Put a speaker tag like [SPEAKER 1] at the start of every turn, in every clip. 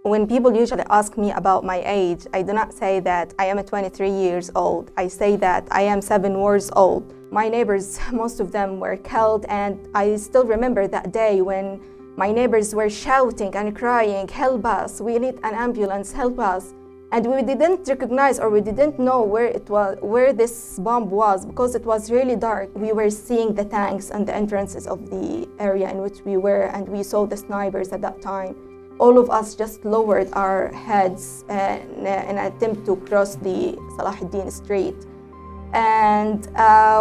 [SPEAKER 1] When people usually ask me about my age, I do not say that I am 23 years old. I say that I am 7 years old. My neighbors, most of them were killed, and I still remember that day when my neighbors were shouting and crying, "Help us, we need an ambulance, help us." And we didn't recognize, or we didn't know where this bomb was, because it was really dark. We were seeing the tanks and the entrances of the area in which we were, and we saw the snipers at that time. All of us just lowered our heads in an attempt to cross the Salahuddin Street. And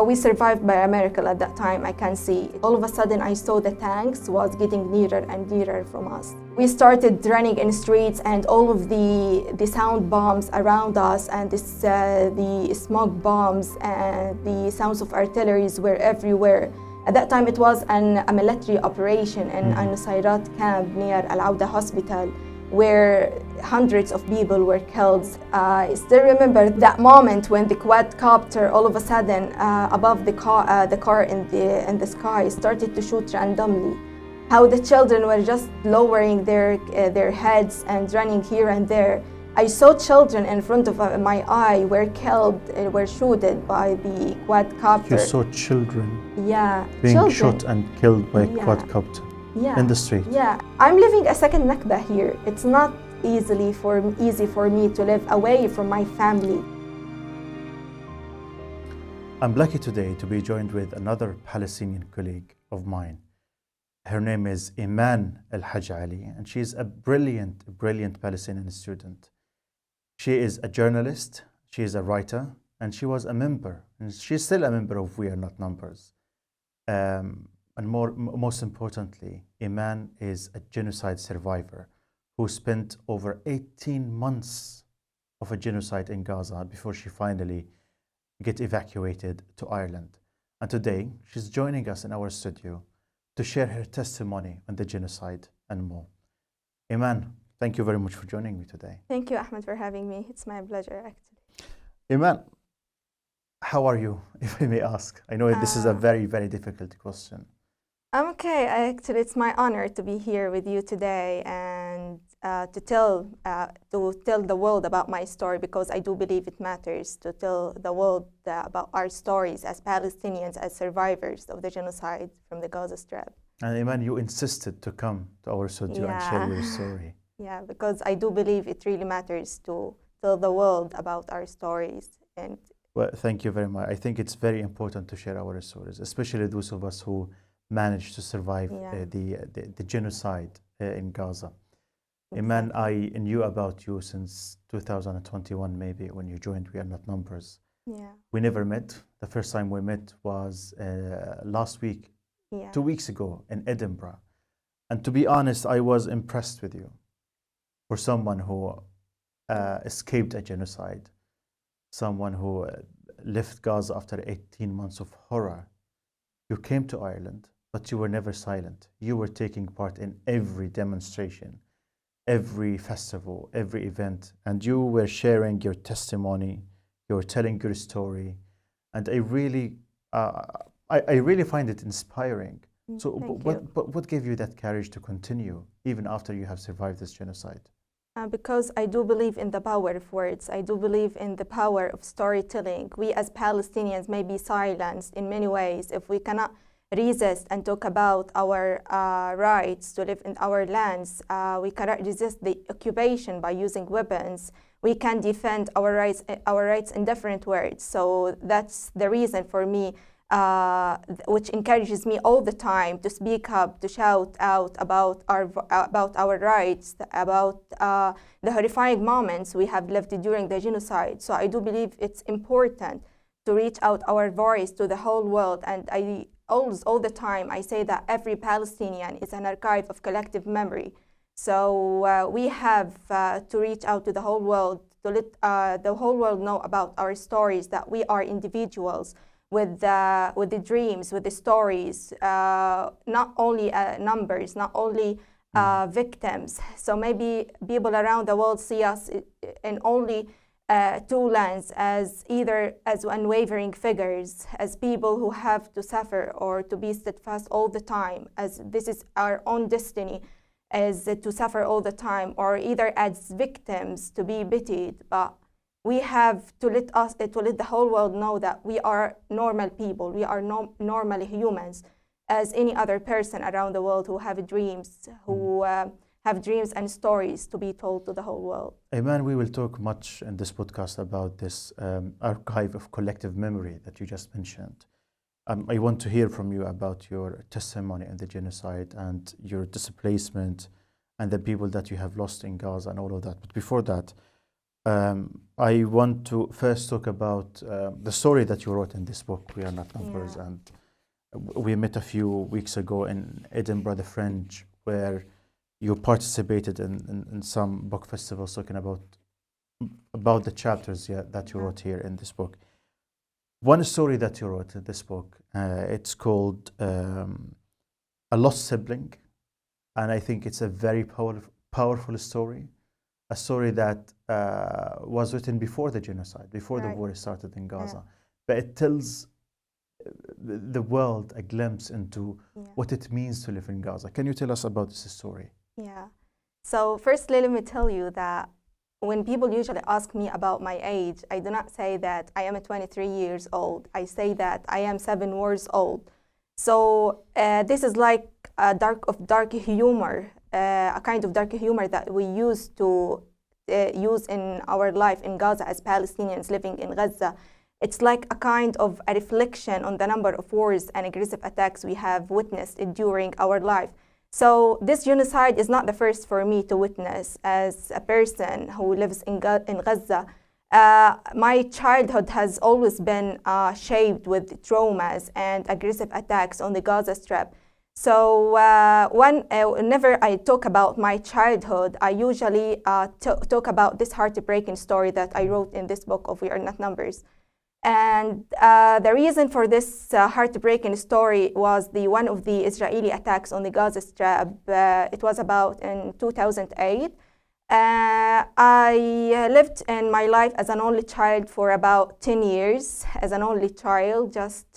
[SPEAKER 1] we survived by a miracle at that time, I can see. All of a sudden, I saw the tanks was getting nearer and nearer from us. We started running in streets, and all of the sound bombs around us, and the smoke bombs and the sounds of artillery were everywhere. At that time, it was a military operation in a Nusayrat camp near Al-Awda hospital, where hundreds of people were killed. I still remember that moment when the quadcopter all of a sudden above the car in the sky started to shoot randomly. How the children were just lowering their heads and running here and there. I saw children in front of my eye were killed, were shooted by the quadcopter.
[SPEAKER 2] You saw children
[SPEAKER 1] being
[SPEAKER 2] shot and killed by a quadcopter in the street?
[SPEAKER 1] Yeah, I'm living a second Nakba here. It's not easy for me to live away from my family.
[SPEAKER 2] I'm lucky today to be joined with another Palestinian colleague of mine. Her name is Eman Alhaj Ali, and she's a brilliant Palestinian student. She is a journalist, she is a writer, and she was a member, and she's still a member of We Are Not Numbers. And most importantly, Eman is a genocide survivor who spent over 18 months of a genocide in Gaza before she finally get evacuated to Ireland. And today, she's joining us in our studio to share her testimony on the genocide and more. Eman, thank you very much for joining me today.
[SPEAKER 1] Thank you, Ahmed, for having me. It's my pleasure, actually.
[SPEAKER 2] Eman, how are you, if I may ask? I know this is a very difficult question.
[SPEAKER 1] I'm okay. Actually, it's my honor to be here with you today and to tell the world about my story, because I do believe it matters to tell the world about our stories as Palestinians, as survivors of the genocide from the Gaza Strip.
[SPEAKER 2] And Eman, you insisted to come to our studio and share your story.
[SPEAKER 1] Yeah, because I do believe it really matters to tell the world about our stories. And
[SPEAKER 2] well, thank you very much. I think it's very important to share our stories, especially those of us who managed to survive the genocide in Gaza. Exactly. Eman, I knew about you since 2021, maybe, when you joined We Are Not Numbers.
[SPEAKER 1] Yeah.
[SPEAKER 2] We never met. The first time we met was last week, 2 weeks ago in Edinburgh. And to be honest, I was impressed with you. For someone who escaped a genocide, someone who left Gaza after 18 months of horror. You came to Ireland, but you were never silent. You were taking part in every demonstration, every festival, every event, and you were sharing your testimony, you were telling your story, and I really find it inspiring. So what gave you that courage to continue, even after you have survived this genocide?
[SPEAKER 1] Because I do believe in the power of words. I do believe in the power of storytelling. We as Palestinians may be silenced in many ways. If we cannot resist and talk about our rights to live in our lands, we cannot resist the occupation by using weapons. We can defend our rights in different words. So that's the reason for me, which encourages me all the time to speak up, to shout out about our rights, about the horrifying moments we have lived during the genocide. So I do believe it's important to reach out our voice to the whole world. And I always, all the time, I say that every Palestinian is an archive of collective memory. So we have to reach out to the whole world, to let the whole world know about our stories, that we are individuals with the dreams, with the stories, not only numbers, not only victims. So maybe people around the world see us in only two lands, as either as unwavering figures, as people who have to suffer or to be steadfast all the time, as this is our own destiny. is to suffer all the time, or either as victims to be pitied. But we have to let the whole world know that we are normal people. We are normal humans, as any other person around the world who have dreams, who have dreams and stories to be told to the whole world.
[SPEAKER 2] Eman, we will talk much in this podcast about this archive of collective memory that you just mentioned. I want to hear from you about your testimony in the genocide and your displacement and the people that you have lost in Gaza and all of that. But before that, I want to first talk about the story that you wrote in this book, We Are Not Numbers.
[SPEAKER 1] Yeah.
[SPEAKER 2] And we met a few weeks ago in Edinburgh, the Fringe, where you participated in some book festivals talking about the chapters that you wrote here in this book. One story that you wrote in this book, it's called A Lost Sibling, and I think it's a very powerful story, a story that was written before the genocide, before the war started in Gaza, but it tells the world a glimpse into what it means to live in Gaza. Can you tell us about this story?
[SPEAKER 1] Yeah. So firstly, let me tell you that when people usually ask me about my age, I do not say that I am 23 years old. I say that I am 7 years old. So this is like a dark humor, a kind of dark humor that we used to use in our life in Gaza as Palestinians living in Gaza. It's like a kind of a reflection on the number of wars and aggressive attacks we have witnessed during our life. So this genocide is not the first for me to witness as a person who lives in Gaza. My childhood has always been shaped with traumas and aggressive attacks on the Gaza Strip. So whenever I talk about my childhood, I usually talk about this heartbreaking story that I wrote in this book of We Are Not Numbers. And the reason for this heartbreaking story was one of the Israeli attacks on the Gaza Strip. It was about in 2008. I lived in my life as an only child for about 10 years, as an only child, just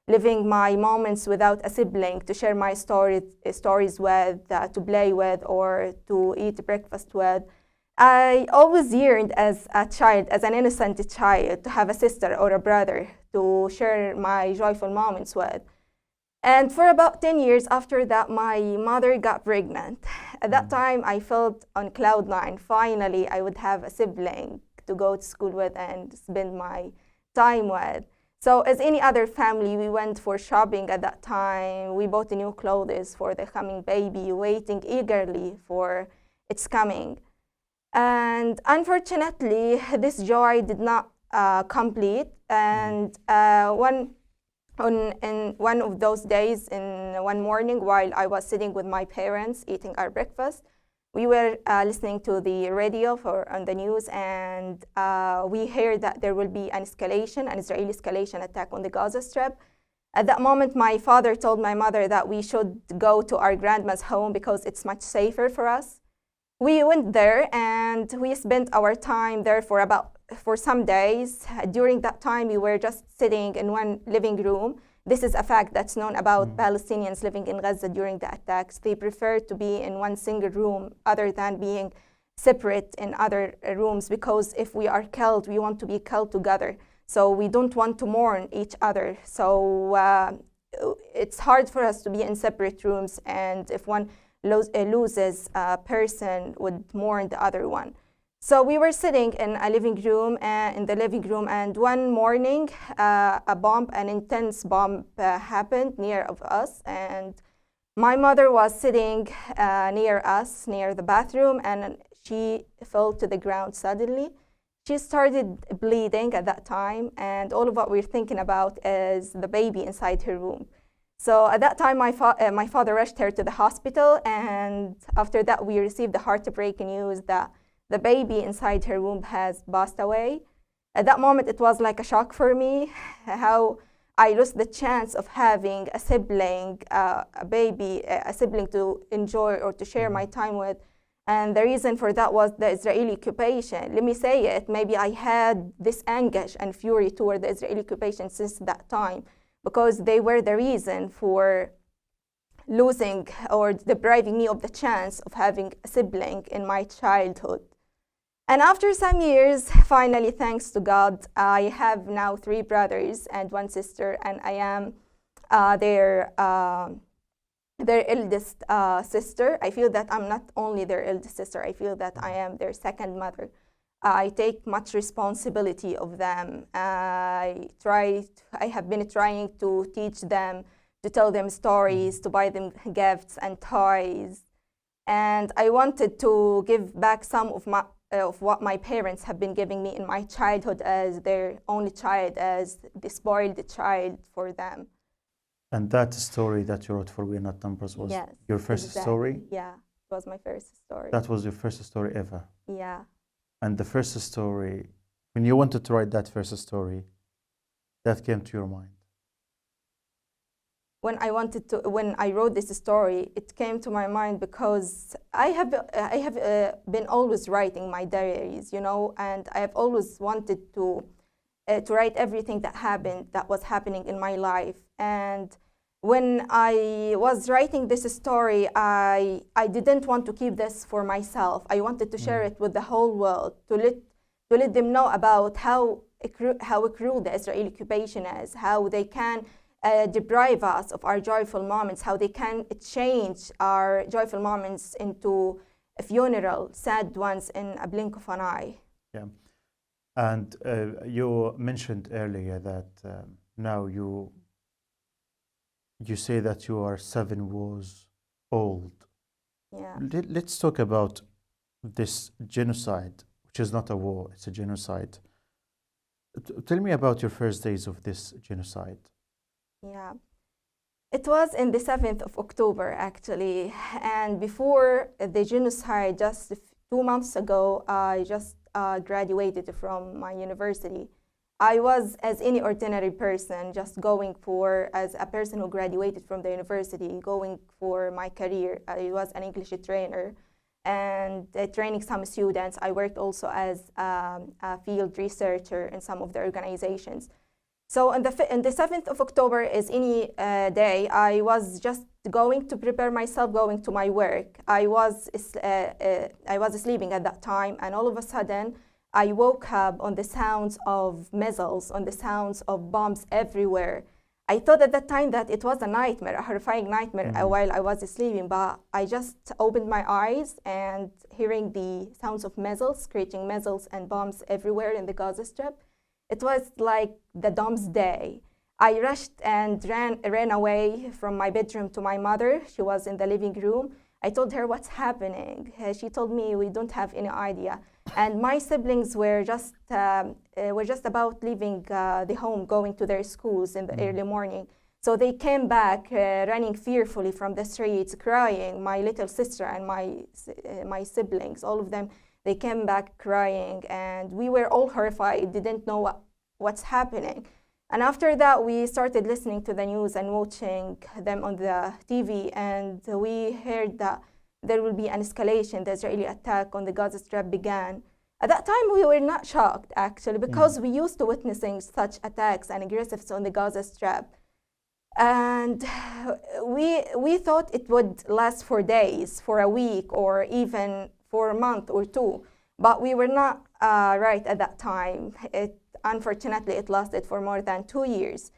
[SPEAKER 1] living my moments without a sibling to share my stories with, to play with, or to eat breakfast with. I always yearned as a child, as an innocent child, to have a sister or a brother to share my joyful moments with. And for about 10 years after that, my mother got pregnant. At that time, I felt on cloud nine. Finally, I would have a sibling to go to school with and spend my time with. So as any other family, we went for shopping at that time. We bought new clothes for the coming baby, waiting eagerly for its coming. And unfortunately, this joy did not complete. And in one of those days, in one morning, while I was sitting with my parents eating our breakfast, we were listening to the radio on the news, and we heard that there will be an Israeli escalation attack on the Gaza Strip. At that moment, my father told my mother that we should go to our grandma's home because it's much safer for us. We went there and we spent our time there for some days. During that time, we were just sitting in one living room. This is a fact that's known about Palestinians living in Gaza during the attacks. They prefer to be in one single room other than being separate in other rooms, because if we are killed, we want to be killed together. So we don't want to mourn each other. So it's hard for us to be in separate rooms, and if one loses a person, would mourn the other one. So we were sitting in a living room, in the living room, and one morning, an intense bomb happened near of us, and my mother was sitting near us, near the bathroom, and she fell to the ground suddenly. She started bleeding at that time, and all of what we're thinking about is the baby inside her womb. So at that time, my father rushed her to the hospital, and after that, we received the heartbreaking news that the baby inside her womb has passed away. At that moment, it was like a shock for me, how I lost the chance of having a sibling, a sibling to enjoy or to share my time with. And the reason for that was the Israeli occupation. Let me say it, maybe I had this anguish and fury toward the Israeli occupation since that time, because they were the reason for losing or depriving me of the chance of having a sibling in my childhood. And after some years, finally, thanks to God, I have now 3 brothers and 1 sister, and I am their eldest sister. I feel that I'm not only their eldest sister, I feel that I am their second mother. I take much responsibility of them. I have been trying to teach them, to tell them stories, to buy them gifts and toys. And I wanted to give back some of what my parents have been giving me in my childhood as their only child, as the spoiled child for them.
[SPEAKER 2] And that story that you wrote for We're Not Numbers was your first story?
[SPEAKER 1] Yeah, it was my first story.
[SPEAKER 2] That was your first story ever?
[SPEAKER 1] Yeah.
[SPEAKER 2] And the first story, when you wanted to write that first story, that came to your mind?
[SPEAKER 1] When I wrote this story, it came to my mind because I have been always writing my diaries, you know, and I have always wanted to write everything that was happening in my life. And when I was writing this story, I didn't want to keep this for myself. I wanted to share it with the whole world, to let them know about how cruel the Israeli occupation is, how they can deprive us of our joyful moments, how they can change our joyful moments into a funeral, sad ones in a blink of an eye.
[SPEAKER 2] Yeah. And you mentioned earlier that now you say that you are 7 years old.
[SPEAKER 1] Yeah.
[SPEAKER 2] Let's talk about this genocide, which is not a war, it's a genocide. Tell me about your first days of this genocide.
[SPEAKER 1] Yeah. It was in the 7th of October, actually. And before the genocide, just 2 months ago, I just graduated from my university. I was, as any ordinary person, just going for, as a person who graduated from the university, going for my career. I was an English trainer and training some students. I worked also as a field researcher in some of the organizations. So on the 7th of October is any day, I was just going to prepare myself, going to my work. I was sleeping at that time, and all of a sudden, I woke up on the sounds of missiles, on the sounds of bombs everywhere. I thought at that time that it was a nightmare, a horrifying nightmare while I was sleeping, but I just opened my eyes and hearing the sounds of missiles, screeching missiles and bombs everywhere in the Gaza Strip. It was like the doomsday. I rushed and ran away from my bedroom to my mother. She was in the living room. I told her what's happening. She told me we don't have any idea. And my siblings were just about leaving the home, going to their schools in the early morning. So they came back running fearfully from the streets, crying. My little sister and my siblings, all of them, they came back crying, and we were all horrified, didn't know what's happening. And after that, we started listening to the news and watching them on the TV, and we heard that there will be an escalation. The Israeli attack on the Gaza Strip began. At that time, we were not shocked, actually, because we used to witnessing such attacks and aggressives on the Gaza Strip. And we thought it would last for days, for a week, or even for a month or 2, but we were not right at that time. Unfortunately, it lasted for more than 2 years.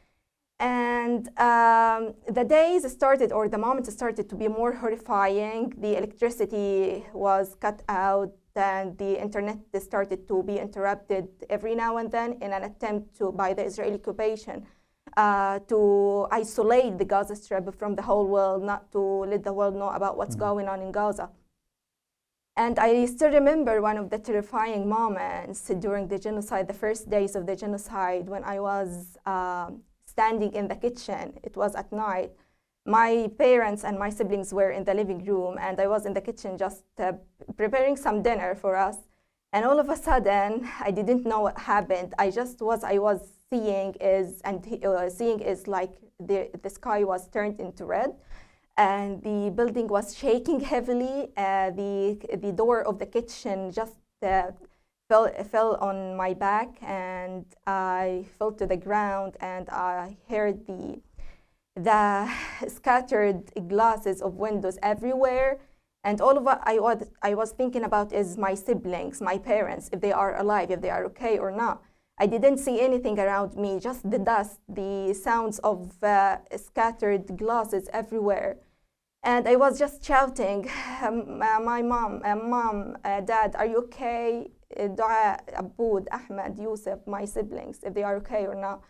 [SPEAKER 1] And the days started, or the moments started to be more horrifying. The electricity was cut out, and the internet started to be interrupted every now and then in an attempt by the Israeli occupation to isolate the Gaza Strip from the whole world, not to let the world know about what's going on in Gaza. And I still remember one of the terrifying moments during the genocide, the first days of the genocide, when I was standing in the kitchen. It was at night. My parents and my siblings were in the living room, and I was in the kitchen just preparing some dinner for us. And all of a sudden, I didn't know what happened. I was seeing is like the sky was turned into red. And the building was shaking heavily. The door of the kitchen just fell on my back, and I fell to the ground, and I heard the scattered glasses of windows everywhere. And all of what I was thinking about is my siblings, my parents, if they are alive, if they are okay or not. I didn't see anything around me, just the dust, the sounds of scattered glasses everywhere. And I was just shouting, my mom, dad, are you okay? Dua, Aboud, Ahmed, Yusuf, my siblings, if they are okay or not.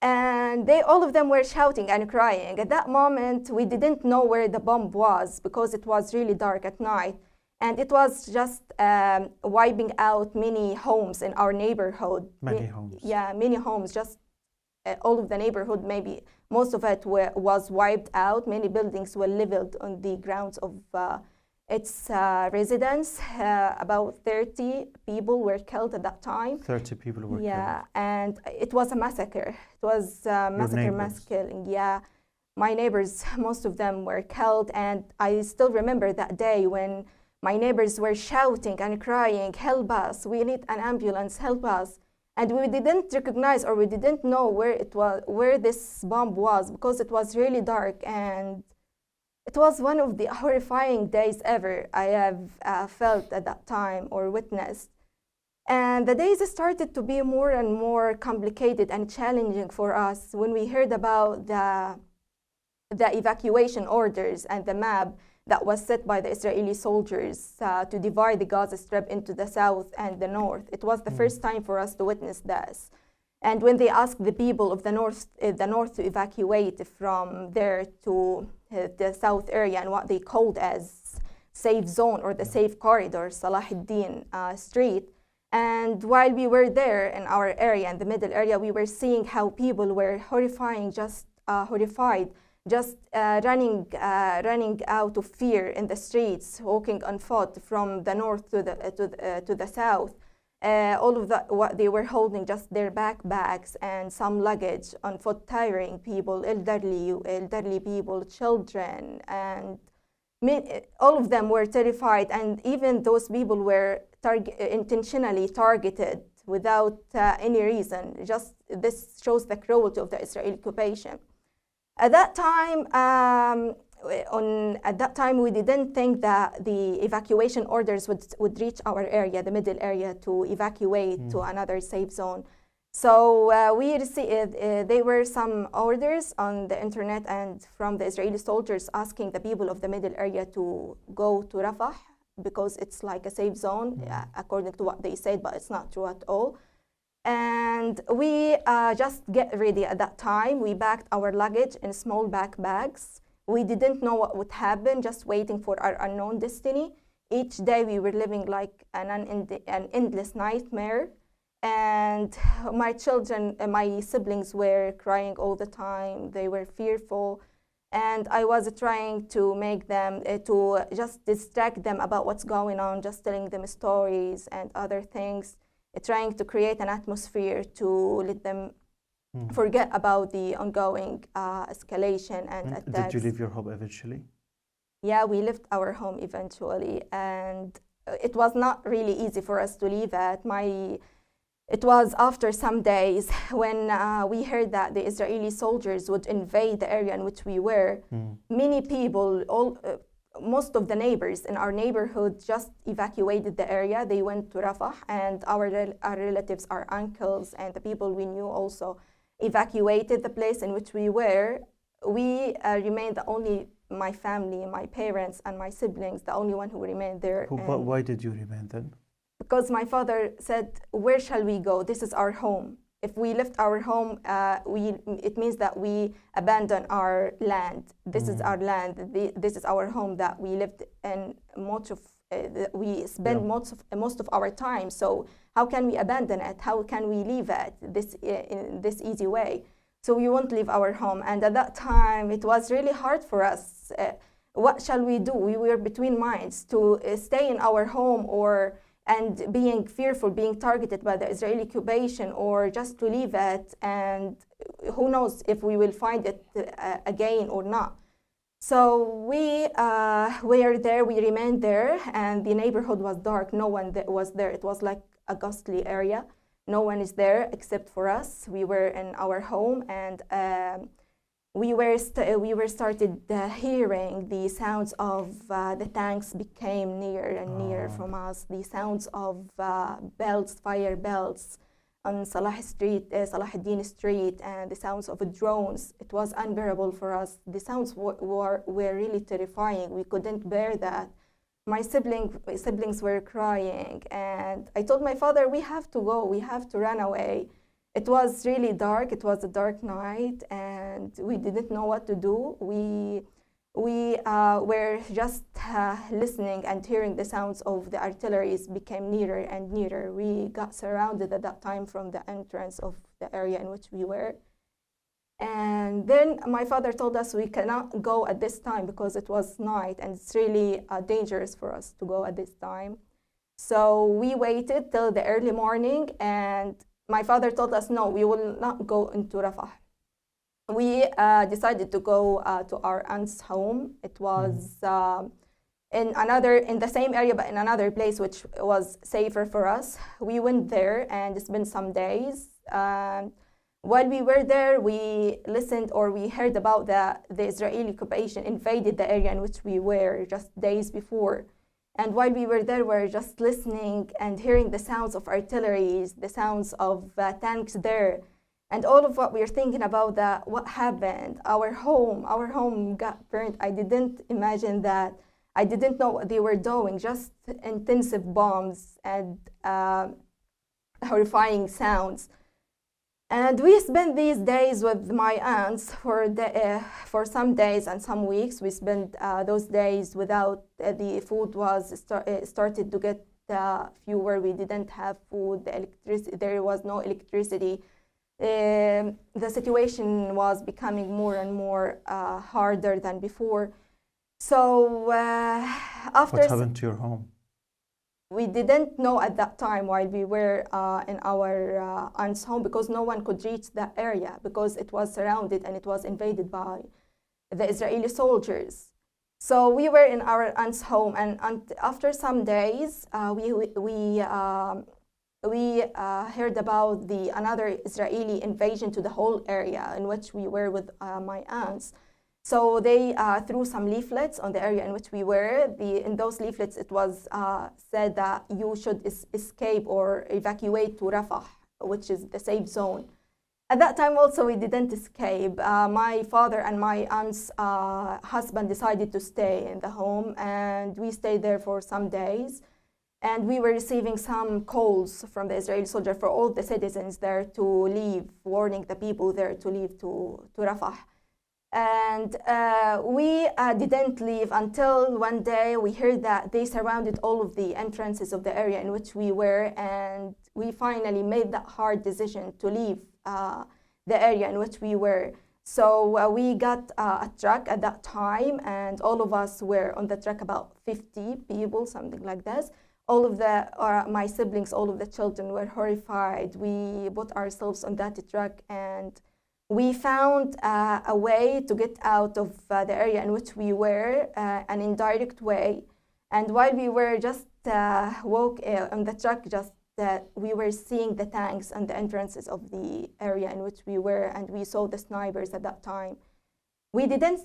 [SPEAKER 1] And all of them were shouting and crying. At that moment, we didn't know where the bomb was because it was really dark at night. And it was just wiping out many homes in our neighborhood.
[SPEAKER 2] Many homes.
[SPEAKER 1] Yeah, many homes, just all of the neighborhood, maybe most of it was wiped out. Many buildings were leveled on the grounds of its residents. About 30 people were killed at that time.
[SPEAKER 2] 30 people were killed.
[SPEAKER 1] Yeah, and it was a massacre. It was a mass killing. Yeah, my neighbors, most of them were killed, and I still remember that day when my neighbors were shouting and crying, help us, we need an ambulance, help us. And we didn't recognize, or we didn't know where this bomb was, because it was really dark, and it was one of the horrifying days ever I have felt at that time or witnessed. And the days started to be more and more complicated and challenging for us when we heard about the evacuation orders and the map that was set by the Israeli soldiers to divide the Gaza Strip into the south and the north. It was the first time for us to witness this. And when they asked the people of the north to evacuate from there to the south area and what they called as safe zone or the safe corridor, Salah ad-Din Street. And while we were there in our area, in the middle area, we were seeing how people were horrified, just running out of fear in the streets, walking on foot from the north to the south. All of that, what they were holding, just their backpacks and some luggage on foot, tiring people, elderly people, children, and all of them were terrified. And even those people were intentionally targeted without any reason. Just this shows the cruelty of the Israeli occupation. At that time, we didn't think that the evacuation orders would reach our area, the middle area, to evacuate to another safe zone. So we received, there were some orders on the internet and from the Israeli soldiers asking the people of the middle area to go to Rafah because it's like a safe zone, according to what they said, but it's not true at all. And we just get ready at that time. We packed our luggage in small backpacks. We didn't know what would happen, just waiting for our unknown destiny. Each day we were living like an endless nightmare. And my children, my siblings were crying all the time. They were fearful. And I was trying to make them, to just distract them about what's going on, just telling them stories and other things, trying to create an atmosphere to let them forget about the ongoing escalation and attacks.
[SPEAKER 2] Did you leave your home eventually?
[SPEAKER 1] Yeah, we left our home eventually, and it was not really easy for us to leave it. It was after some days when we heard that the Israeli soldiers would invade the area in which we were. Many people, most of the neighbors in our neighborhood just evacuated the area. They went to Rafah, and our relatives, our uncles, and the people we knew also evacuated the place in which we were. We remained my family, my parents, and my siblings, the only one who remained there.
[SPEAKER 2] Why did you remain then?
[SPEAKER 1] Because my father said, where shall we go? This is our home. If we left our home, it means that we abandon our land. This is our land. This is our home that we lived in. We spend most of our time. So how can we abandon it? How can we leave it in this easy way? So we won't leave our home. And at that time, it was really hard for us. What shall we do? We were between minds to stay in our home and being fearful, being targeted by the Israeli occupation, or just to leave it, and who knows if we will find it again or not. So we were there, we remained there, and the neighborhood was dark. No one was there. It was like a ghostly area. No one is there except for us. We were in our home, and we were started hearing the sounds of the tanks became nearer and nearer from us. The sounds of bells, fire bells on Salah Street, Salah ad-Din Street, and the sounds of drones. It was unbearable for us. The sounds were really terrifying. We couldn't bear that. My siblings were crying, and I told my father, we have to go, we have to run away. It was really dark. It was a dark night, and we didn't know what to do. We were just listening and hearing the sounds of the artilleries became nearer and nearer. We got surrounded at that time from the entrance of the area in which we were. And then my father told us we cannot go at this time because it was night and it's really dangerous for us to go at this time. So we waited till the early morning, and my father told us, no, we will not go into Rafah. We decided to go to our aunt's home. It was in the same area, but in another place, which was safer for us. We went there and spent some days. While we were there, we listened or we heard about the Israeli occupation invaded the area in which we were just days before. And while we were there, we were just listening and hearing the sounds of artillery, the sounds of tanks there. And all of what we were thinking about that, what happened, our home got burned. I didn't imagine that. I didn't know what they were doing, just intensive bombs and horrifying sounds. And we spent these days with my aunts for some days and some weeks. We spent those days without the food was started to get fewer. We didn't have food. There was no electricity. The situation was becoming more and more harder than before. So after
[SPEAKER 2] what happened to your home?
[SPEAKER 1] We didn't know at that time while we were in our aunt's home, because no one could reach that area because it was surrounded and it was invaded by the Israeli soldiers. So we were in our aunt's home, and after some days, we heard about another Israeli invasion to the whole area in which we were with my aunts. So they threw some leaflets on the area in which we were. In those leaflets, it was said that you should escape or evacuate to Rafah, which is the safe zone. At that time also, we didn't escape. My father and my aunt's husband decided to stay in the home, and we stayed there for some days. And we were receiving some calls from the Israeli soldier for all the citizens there to leave, warning the people there to leave to Rafah. And we didn't leave until one day we heard that they surrounded all of the entrances of the area in which we were, and we finally made that hard decision to leave the area in which we were. So we got a truck at that time, and all of us were on the truck, about 50 people, something like this. All of my siblings, all of the children were horrified. We put ourselves on that truck, and we found a way to get out of the area in which we were, an indirect way. And while we were just on the truck, we were seeing the tanks and the entrances of the area in which we were, and we saw the snipers at that time. We didn't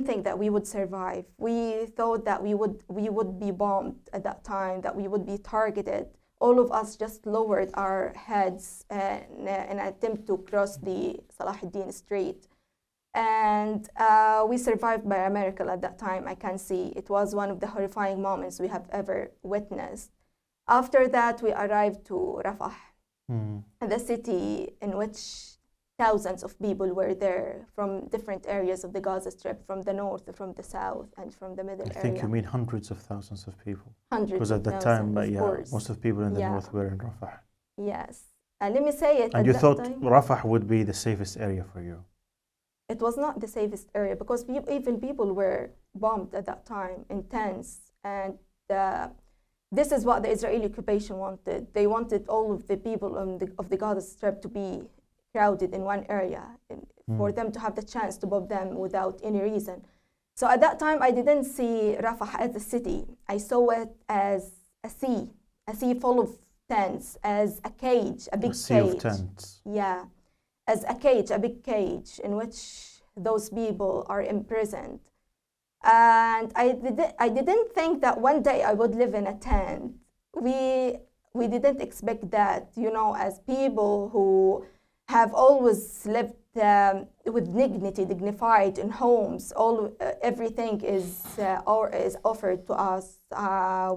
[SPEAKER 1] think that we would survive. We thought that we would be bombed at that time, that we would be targeted. All of us just lowered our heads in an attempt to cross the Salah ad-Din Street. And we survived by a miracle at that time, I can see. It was one of the horrifying moments we have ever witnessed. After that, we arrived to Rafah, the city in which thousands of people were there from different areas of the Gaza Strip, from the north, from the south, and from the middle area.
[SPEAKER 2] I think you mean hundreds of thousands of people.
[SPEAKER 1] Hundreds
[SPEAKER 2] because at that time, most of the people in the north were in Rafah.
[SPEAKER 1] Yes. Let me say it.
[SPEAKER 2] And you thought Rafah would be the safest area for you?
[SPEAKER 1] It was not the safest area, because even people were bombed at that time in tents. And this is what the Israeli occupation wanted. They wanted all of the people of the Gaza Strip to be crowded in one area, for them to have the chance to bomb them without any reason. So at that time, I didn't see Rafah as a city. I saw it as a sea full of tents, as a cage, a big cage.
[SPEAKER 2] A sea of tents.
[SPEAKER 1] Yeah, as a cage, a big cage in which those people are imprisoned. And I didn't think that one day I would live in a tent. We didn't expect that, you know, as people who have always lived with dignity, dignified in homes. Everything is offered to us.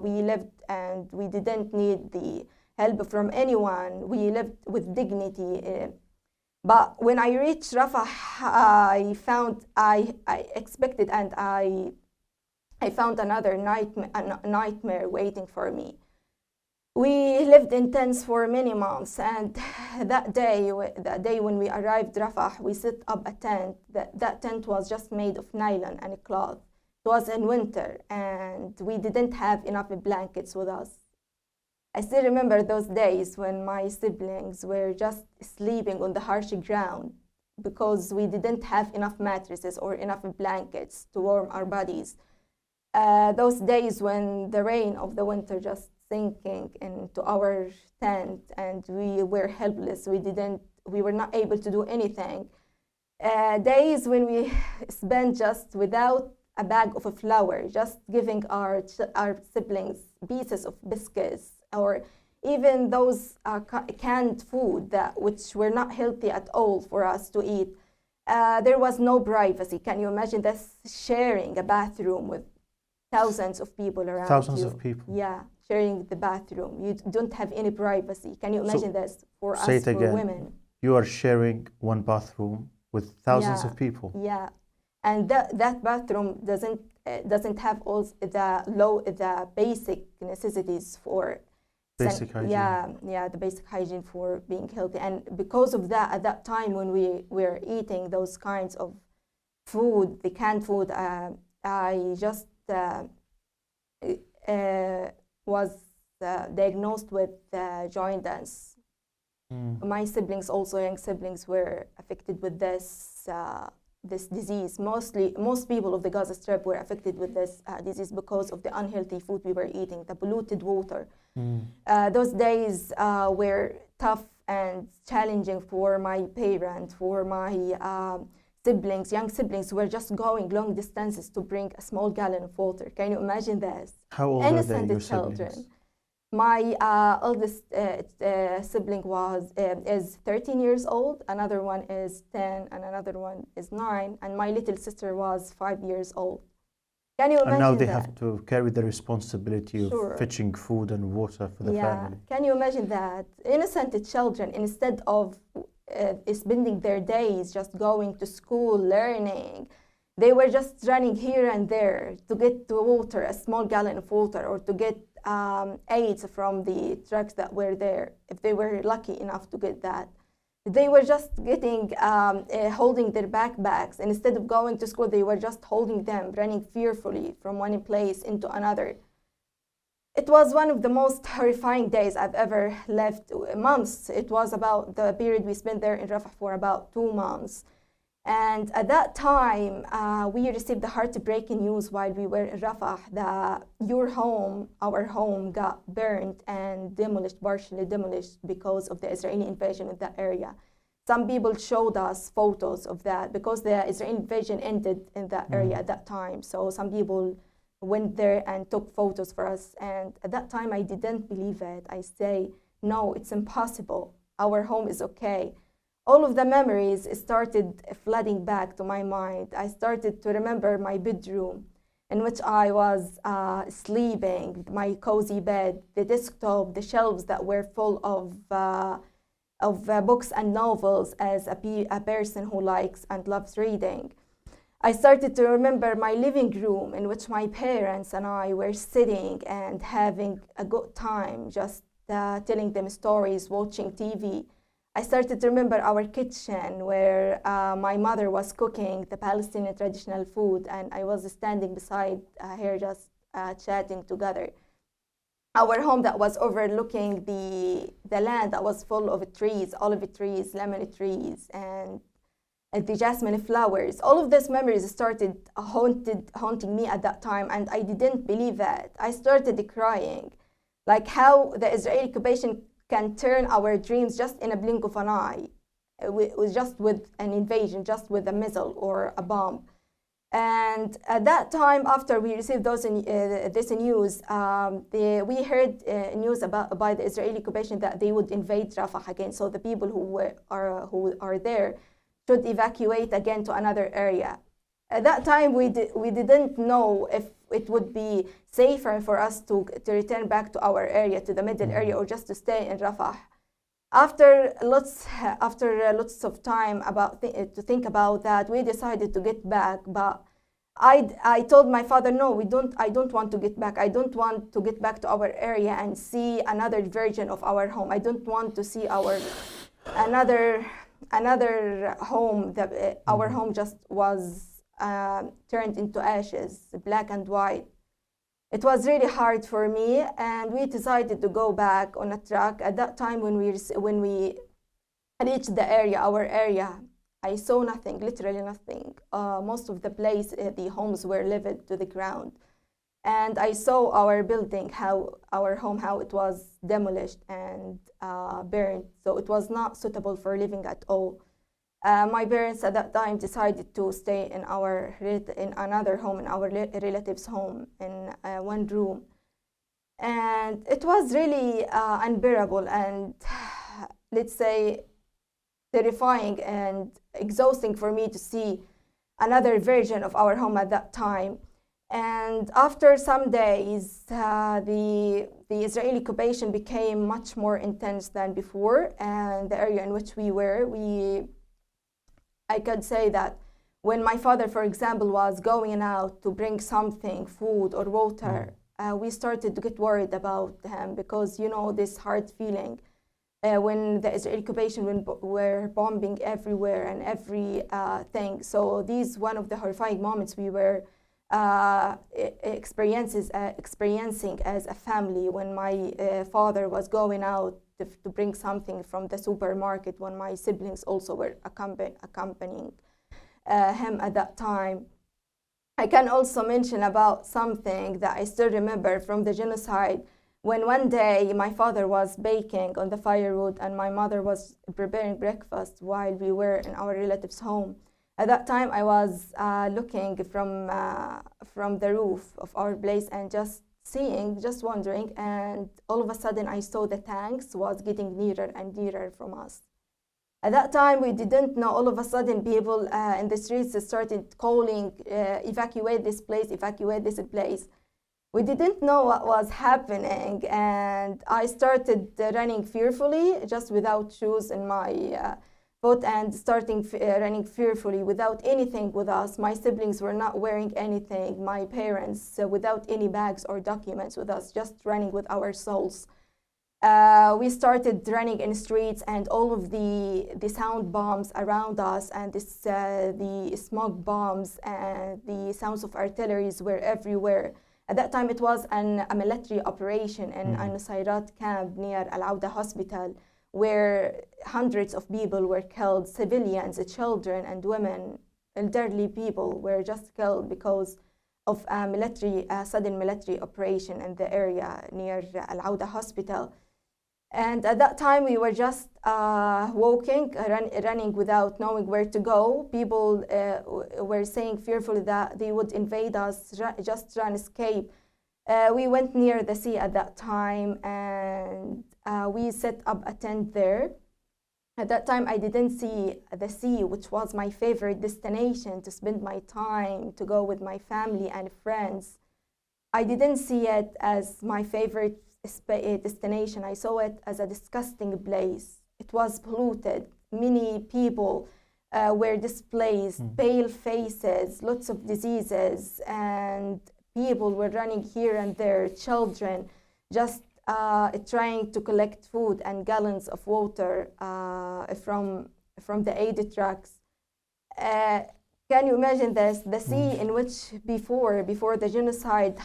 [SPEAKER 1] We lived and we didn't need the help from anyone. We lived with dignity. But when I reached Rafah, I expected, and I found another nightmare waiting for me. We lived in tents for many months, and that day when we arrived Rafah, we set up a tent. That tent was just made of nylon and cloth. It was in winter, and we didn't have enough blankets with us. I still remember those days when my siblings were just sleeping on the harsh ground because we didn't have enough mattresses or enough blankets to warm our bodies. Those days when the rain of the winter just sinking into our tent and we were helpless. We were not able to do anything. Days when we spent just without a bag of flour, just giving our siblings pieces of biscuits, or even those canned food which were not healthy at all for us to eat. There was no privacy. Can you imagine this, sharing a bathroom with thousands of people around you?
[SPEAKER 2] Thousands of people.
[SPEAKER 1] Yeah, sharing the bathroom. You don't have any privacy. Can you imagine this for us,
[SPEAKER 2] say it
[SPEAKER 1] for
[SPEAKER 2] again.
[SPEAKER 1] women?
[SPEAKER 2] You are sharing one bathroom with thousands of people.
[SPEAKER 1] Yeah, and that bathroom doesn't have all the basic necessities for
[SPEAKER 2] basic hygiene.
[SPEAKER 1] Yeah, the basic hygiene for being healthy. And because of that, at that time when we were eating those kinds of food, the canned food, I just was diagnosed with jaundice. My siblings, also young siblings, were affected with this disease. Most people of the Gaza Strip were affected with this disease because of the unhealthy food we were eating, the polluted water. Those days were tough and challenging for my parents, for my young siblings who were just going long distances to bring a small gallon of water. Can you imagine this?
[SPEAKER 2] How old are they, your siblings?
[SPEAKER 1] My oldest sibling is 13 years old, another one is 10, and another one is 9, and my little sister was 5 years old. Can you imagine
[SPEAKER 2] and now they
[SPEAKER 1] that?
[SPEAKER 2] have to carry the responsibility of fetching food and water for the family.
[SPEAKER 1] Can you imagine that? Innocent children, instead of spending their days just going to school, learning, they were just running here and there to get the water, a small gallon of water, or to get aids from the trucks that were there, if they were lucky enough to get that. They were just getting, holding their backpacks. Instead of going to school, they were just holding them, running fearfully from one place into another. It was one of the most horrifying days I've ever lived, months. It was about the period we spent there in Rafah for about 2 months. And at that time, we received the heartbreaking news while we were in Rafah that our home got burned and demolished, partially demolished because of the Israeli invasion in that area. Some people showed us photos of that because the Israeli invasion ended in that area at that time. So some people went there and took photos for us. And at that time, I didn't believe it. I say, no, it's impossible. Our home is okay. All of the memories started flooding back to my mind. I started to remember my bedroom in which I was sleeping, my cozy bed, the desktop, the shelves that were full of books and novels as a person who likes and loves reading. I started to remember my living room in which my parents and I were sitting and having a good time, just telling them stories, watching TV. I started to remember our kitchen where my mother was cooking the Palestinian traditional food and I was standing beside her just chatting together. Our home that was overlooking the land that was full of trees, olive trees, lemon trees, and the jasmine flowers. All of these memories started haunting me at that time, and I didn't believe it. I started crying, like how the Israeli occupation can turn our dreams just in a blink of an eye. with just with an invasion, just with a missile or a bomb. And at that time, after we received this news, we heard news by the Israeli occupation that they would invade Rafah again. So the people who are there should evacuate again to another area. At that time, we didn't know if it would be safer for us to return back to our area, to the middle area, or just to stay in Rafah. After lots of time to think about that, we decided to get back. But I told my father, no, I don't want to get back. I don't want to get back to our area and see another version of our home. I don't want to see another home that our home just was turned into ashes, black and white. It was really hard for me, and we decided to go back on a truck. At that time, when we reached our area, I saw nothing, literally nothing. Most of the place, the homes were leveled to the ground. And I saw our building, our home, how it was demolished and burned. So it was not suitable for living at all. My parents at that time decided to stay in another home, in our relative's home, in one room. And it was really unbearable and, let's say, terrifying and exhausting for me to see another version of our home at that time. And after some days, the Israeli occupation became much more intense than before, and the area in which we were, I could say that when my father, for example, was going out to bring something, food or water, we started to get worried about him, because, you know, this hard feeling when the Israeli occupation were bombing everywhere and everything. So these one of the horrifying moments we were experiencing as a family, when my father was going out to bring something from the supermarket, when my siblings also were accompanying him at that time. I can also mention about something that I still remember from the genocide, when one day my father was baking on the firewood and my mother was preparing breakfast while we were in our relative's home. At that time, I was looking from the roof of our place and just wondering, and all of a sudden I saw the tanks was getting nearer and nearer from us. At that time, we didn't know. All of a sudden, people in the streets started calling, evacuate this place, evacuate this place. We didn't know what was happening, and I started running fearfully, just without shoes in my foot, and running fearfully without anything with us. My siblings were not wearing anything. My parents without any bags or documents with us, just running with our souls. We started running in streets, and all of the sound bombs around us, and the smoke bombs and the sounds of artilleries were everywhere. At that time, it was a military operation in a Nusayrat camp near Al-Awda hospital, where hundreds of people were killed, civilians, children and women, elderly people were just killed because of a sudden military operation in the area near Al-Awda hospital. And at that time, we were just walking, running without knowing where to go. People were saying fearfully that they would invade us, just run, escape. We went near the sea at that time, and we set up a tent there. At that time, I didn't see the sea, which was my favorite destination to spend my time, to go with my family and friends. I didn't see it as my favorite destination. I saw it as a disgusting place. It was polluted. Many people were displaced, pale faces, lots of diseases, and people were running here and there, children just trying to collect food and gallons of water from the aid trucks. Can you imagine this? The sea in which before the genocide,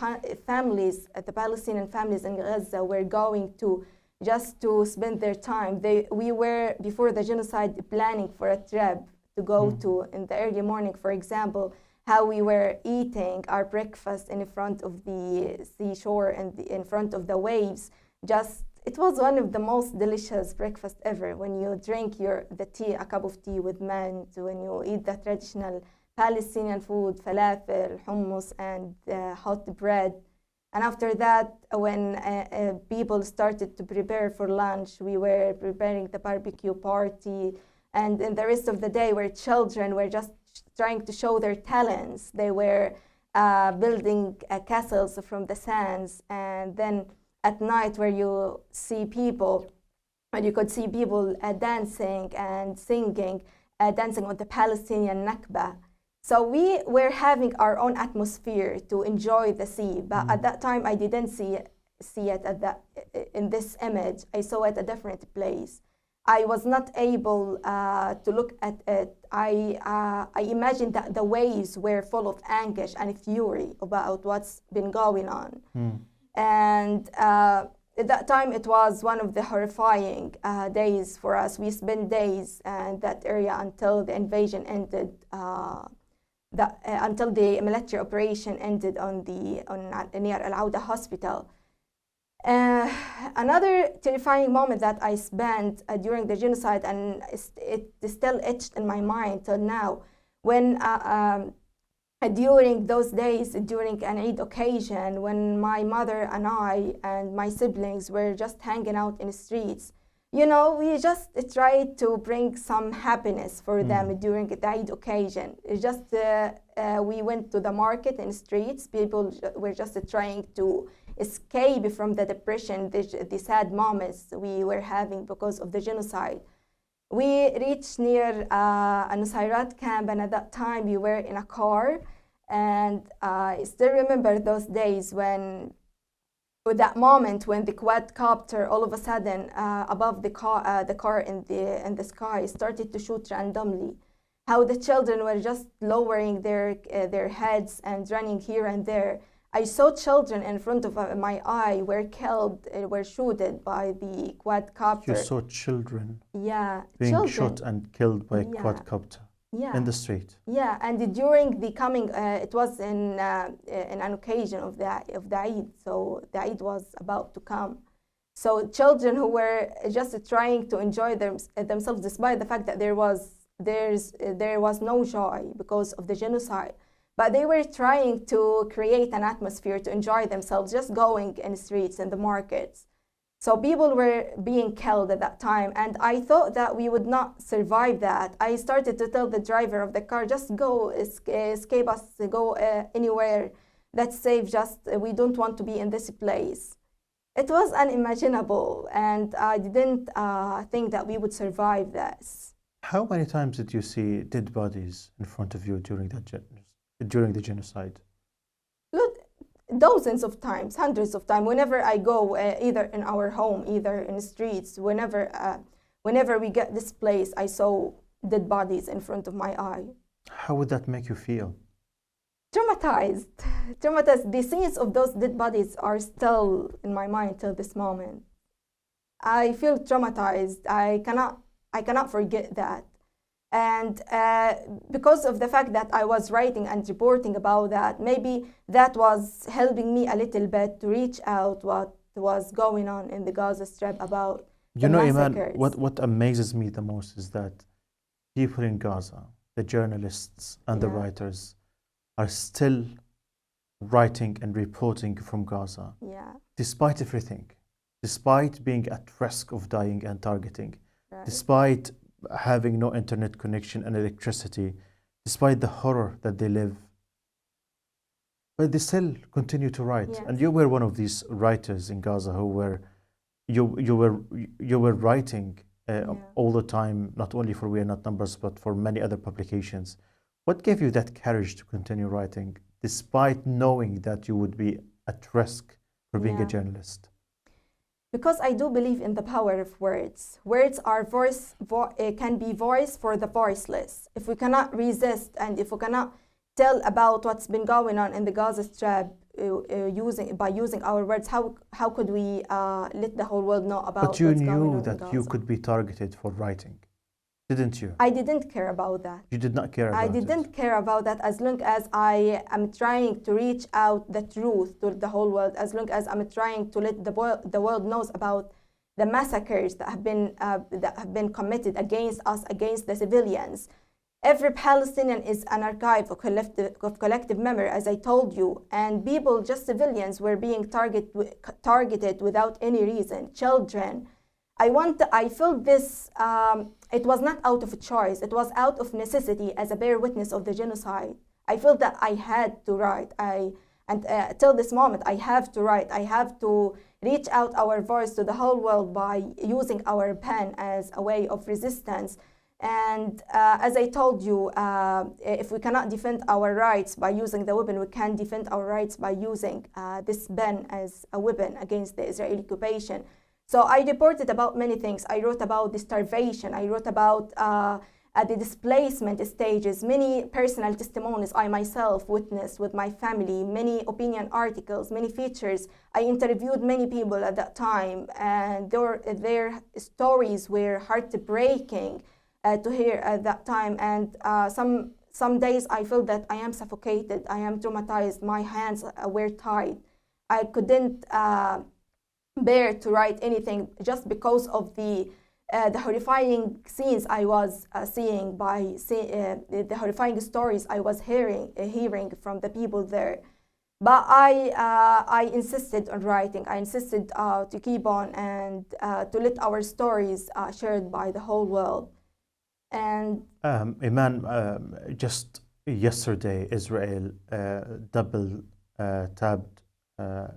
[SPEAKER 1] families, the Palestinian families in Gaza were going to just to spend their time. We were, before the genocide, planning for a trip to go to in the early morning, for example, how we were eating our breakfast in front of the seashore and in front of the waves, just it was one of the most delicious breakfast ever. When you drink the tea, a cup of tea with mint, when you eat the traditional Palestinian food, falafel, hummus, and hot bread. And after that, when people started to prepare for lunch, we were preparing the barbecue party. And in the rest of the day, where children were just trying to show their talents. They were building castles from the sands. And then at night, where you see people, and you could see people dancing and singing, dancing on the Palestinian Nakba. So we were having our own atmosphere to enjoy the sea, but at that time I didn't see it in this image. I saw it a different place. I was not able to look at it. I imagined that the waves were full of anguish and fury about what's been going on. And at that time, it was one of the horrifying days for us. We spent days in that area until the invasion ended, until the military operation ended near Al-Auda hospital. Another terrifying moment that I spent during the genocide, and it is still etched in my mind till now, when during those days, during an Eid occasion, when my mother and I and my siblings were just hanging out in the streets, you know, we just tried to bring some happiness for them during the Eid occasion. It's just we went to the market and streets. People were just trying to escape from the depression, the sad moments we were having because of the genocide. We reached near a Nusayrat camp, and at that time we were in a car. And I still remember those days with that moment when the quadcopter all of a sudden above the car in the sky started to shoot randomly. How the children were just lowering their heads and running here and there. I saw children in front of my eye were killed, were shooted by the quadcopter.
[SPEAKER 2] You saw children
[SPEAKER 1] being
[SPEAKER 2] shot and killed by a quadcopter in the street.
[SPEAKER 1] Yeah, and during the coming, it was in an occasion of the Eid, so the Eid was about to come. So children who were just trying to enjoy themselves, despite the fact that there was no joy because of the genocide. But they were trying to create an atmosphere to enjoy themselves, just going in the streets and the markets. So people were being killed at that time, and I thought that we would not survive that. I started to tell the driver of the car, just go, escape us, go anywhere that's safe, just we don't want to be in this place. It was unimaginable, and I didn't think that we would survive this.
[SPEAKER 2] How many times did you see dead bodies in front of you during the genocide?
[SPEAKER 1] Look, dozens of times, hundreds of times. Whenever I go, either in our home, either in the streets, whenever we get displaced, I saw dead bodies in front of my eye.
[SPEAKER 2] How would that make you feel?
[SPEAKER 1] Traumatized. The scenes of those dead bodies are still in my mind till this moment. I feel traumatized. I cannot forget that. And because of the fact that I was writing and reporting about that, maybe that was helping me a little bit to reach out what was going on in the Gaza Strip about the massacres.
[SPEAKER 2] Iman, what amazes me the most is that people in Gaza, the journalists and the writers, are still writing and reporting from Gaza, despite everything, despite being at risk of dying and targeting, despite having no internet connection and electricity, despite the horror that they live. But they still continue to write. And you were one of these writers in Gaza who were, you were writing all the time, not only for We Are Not Numbers, but for many other publications. What gave you that courage to continue writing, despite knowing that you would be at risk for being a journalist?
[SPEAKER 1] Because I do believe in the power of words. Words are can be voice for the voiceless. If we cannot resist and if we cannot tell about what's been going on in the Gaza Strip by using our words, how could we let the whole world know about what's going on in Gaza?
[SPEAKER 2] But you knew that you could be targeted for writing, didn't you?
[SPEAKER 1] I didn't care about that.
[SPEAKER 2] You did not care about it?
[SPEAKER 1] I didn't care about that as long as I am trying to reach out the truth to the whole world, as long as I'm trying to let the world knows about the massacres that have been committed against us, against the civilians. Every Palestinian is an archive of collective memory, as I told you, and people, just civilians, were being targeted without any reason. Children. I felt this. It was not out of a choice. It was out of necessity, as a bear witness of the genocide. I felt that I had to write. Till this moment, I have to write. I have to reach out our voice to the whole world by using our pen as a way of resistance. And as I told you, if we cannot defend our rights by using the weapon, we can defend our rights by using this pen as a weapon against the Israeli occupation. So I reported about many things. I wrote about the starvation. I wrote about the displacement stages, many personal testimonies I myself witnessed with my family, many opinion articles, many features. I interviewed many people at that time, and their stories were heartbreaking to hear at that time. And some days I felt that I am suffocated, I am traumatized, my hands were tied. I couldn't bear to write anything just because of the horrifying scenes I was seeing, the horrifying stories I was hearing from the people there. But I insisted on writing. I insisted to keep on and to let our stories shared by the whole world. And
[SPEAKER 2] Eman, just yesterday, Israel tabbed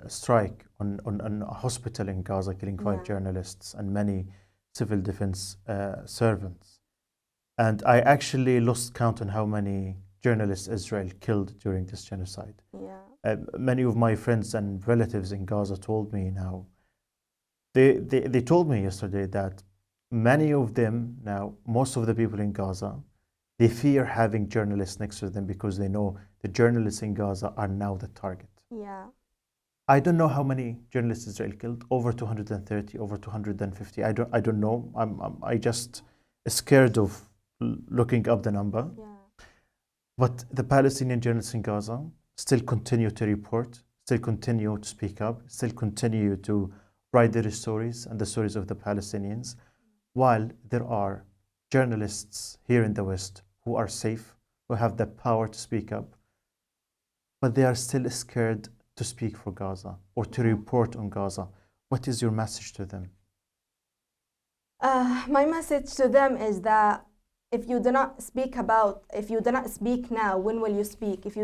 [SPEAKER 2] strike on a hospital in Gaza, killing 5 journalists and many civil defense servants. And I actually lost count on how many journalists Israel killed during this genocide. Many of my friends and relatives in Gaza told me now, they told me yesterday that many of them now, most of the people in Gaza, they fear having journalists next to them because they know the journalists in Gaza are now the target. I don't know how many journalists Israel killed, over 230, over 250. I don't know. I just scared of looking up the number. But the Palestinian journalists in Gaza still continue to report, still continue to speak up, still continue to write their stories and the stories of the Palestinians, while there are journalists here in the West who are safe, who have the power to speak up, but they are still scared to speak for Gaza or to report on Gaza. What is your message to them?
[SPEAKER 1] My message to them is that if you do not speak now, when will you speak? If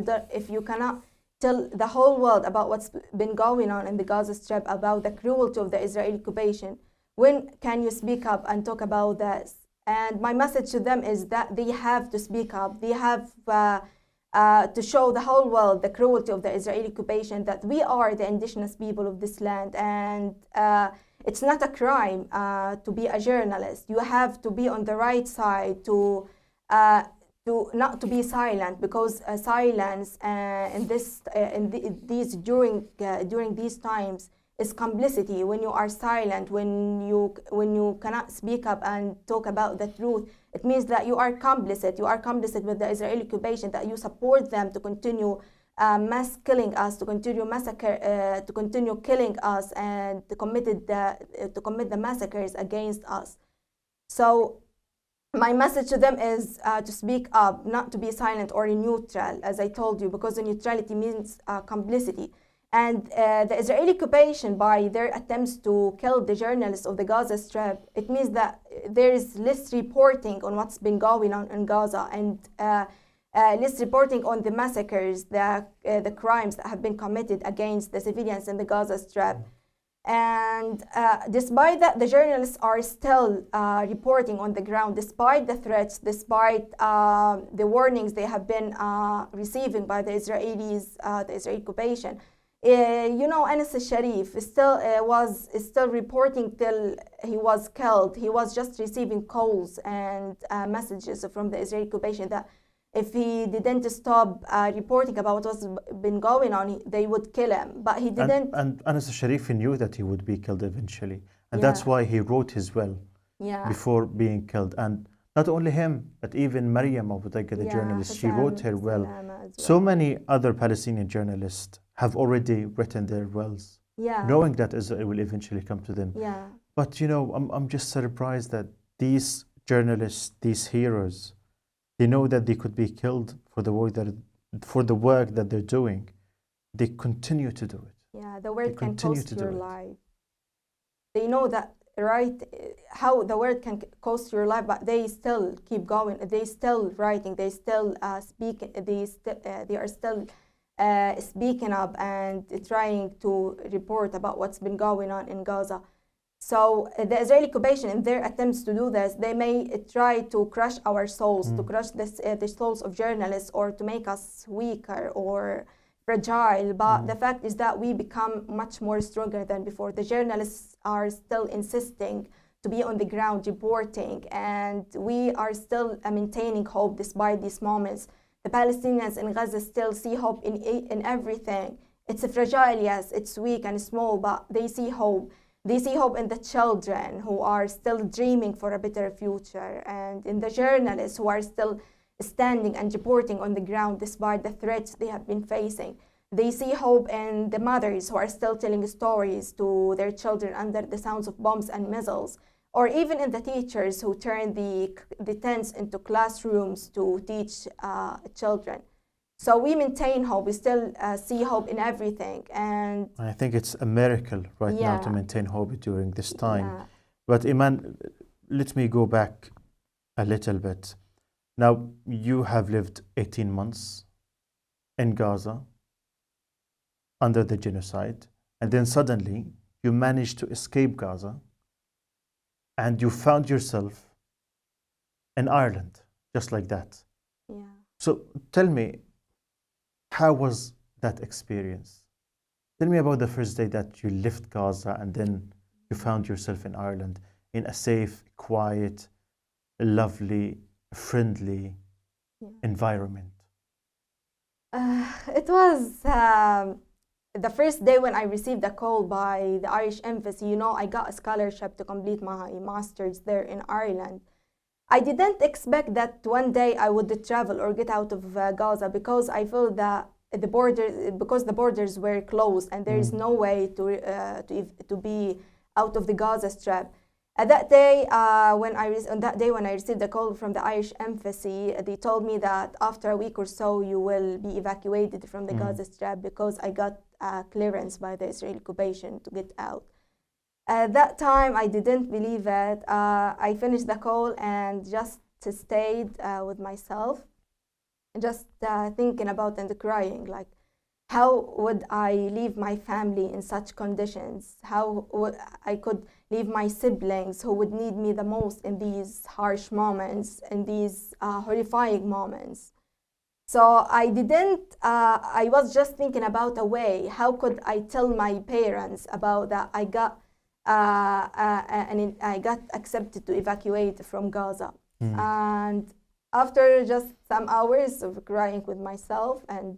[SPEAKER 1] you cannot tell the whole world about what's been going on in the Gaza Strip, about the cruelty of the Israeli occupation, when can you speak up and talk about this? And my message to them is that they have to speak up. They have to show the whole world the cruelty of the Israeli occupation, that we are the indigenous people of this land. And it's not a crime to be a journalist. You have to be on the right side to not to be silent, because silence during these times is complicity. When you are silent, when you cannot speak up and talk about the truth, it means that you are complicit. You are complicit with the Israeli occupation, that you support them to continue mass killing us, to continue massacre, to continue killing us, and to commit the massacres against us. So my message to them is to speak up, not to be silent or neutral, as I told you, because the neutrality means complicity. And the Israeli occupation, by their attempts to kill the journalists of the Gaza Strip, it means that there is less reporting on what's been going on in Gaza, and less reporting on the massacres, the crimes that have been committed against the civilians in the Gaza Strip. And despite that, the journalists are still reporting on the ground, despite the threats, despite the warnings they have been receiving by the Israelis, the Israeli occupation. Anas al-Sharif was still reporting till he was killed. He was just receiving calls and messages from the Israeli occupation that if he didn't stop reporting about what's been going on, they would kill him. But he didn't.
[SPEAKER 2] And Anas al-Sharif knew that he would be killed eventually. And that's why he wrote his will before being killed. And not only him, but even Maryam Abu Dagga, the journalist, she wrote her will. So many other Palestinian journalists have already written their wills, knowing that Israel will eventually come to them. But you know, I'm just surprised that these journalists, these heroes, they know that they could be killed for the work that they're doing. They continue to do it.
[SPEAKER 1] Yeah, the
[SPEAKER 2] They
[SPEAKER 1] word can
[SPEAKER 2] continue
[SPEAKER 1] cost
[SPEAKER 2] to do
[SPEAKER 1] your
[SPEAKER 2] it.
[SPEAKER 1] life. They know that, right? How the word can cost your life, but they still keep going. They still writing. They still speak. They are still speaking up and trying to report about what's been going on in Gaza. So the Israeli occupation, in their attempts to do this, they may try to crush our souls, to crush the souls of journalists, or to make us weaker or fragile. But the fact is that we become much more stronger than before. The journalists are still insisting to be on the ground reporting, and we are still maintaining hope despite these moments. The Palestinians in Gaza still see hope in everything. It's fragile, yes, it's weak and small, but they see hope. They see hope in the children who are still dreaming for a better future, and in the journalists who are still standing and reporting on the ground despite the threats they have been facing. They see hope in the mothers who are still telling stories to their children under the sounds of bombs and missiles, or even in the teachers who turn the tents into classrooms to teach children. So we maintain hope. We still see hope in everything, and
[SPEAKER 2] I think it's a miracle right now to
[SPEAKER 1] yeah,
[SPEAKER 2] maintain hope during this time.
[SPEAKER 1] yeah,
[SPEAKER 2] But Iman, let me go back a little bit. Now, you have lived 18 months in Gaza under the genocide, and then suddenly you managed to escape Gaza and you found yourself in Ireland, just like that.
[SPEAKER 1] yeah.
[SPEAKER 2] So tell me, how was that experience? Tell me about the first day that you left Gaza and then you found yourself in Ireland in a safe, quiet, lovely, friendly
[SPEAKER 1] Yeah.
[SPEAKER 2] environment.
[SPEAKER 1] It was the first day when I received a call by the Irish Embassy. You know, I got a scholarship to complete my master's there in Ireland. I didn't expect that one day I would travel or get out of Gaza, because I felt that because the borders were closed and there is no way to be out of the Gaza Strip. At that day, on that day when I received the call from the Irish Embassy, they told me that after a week or so you will be evacuated from the Gaza Strip, because I got clearance by the Israeli occupation to get out. At that time, I didn't believe it. I finished the call and just stayed with myself, just thinking about and crying, like, how would I leave my family in such conditions? How would I could leave my siblings who would need me the most in these harsh moments, in these horrifying moments? So I didn't, I was just thinking about a way. How could I tell my parents about that I got accepted to evacuate from Gaza? And after just some hours of crying with myself, and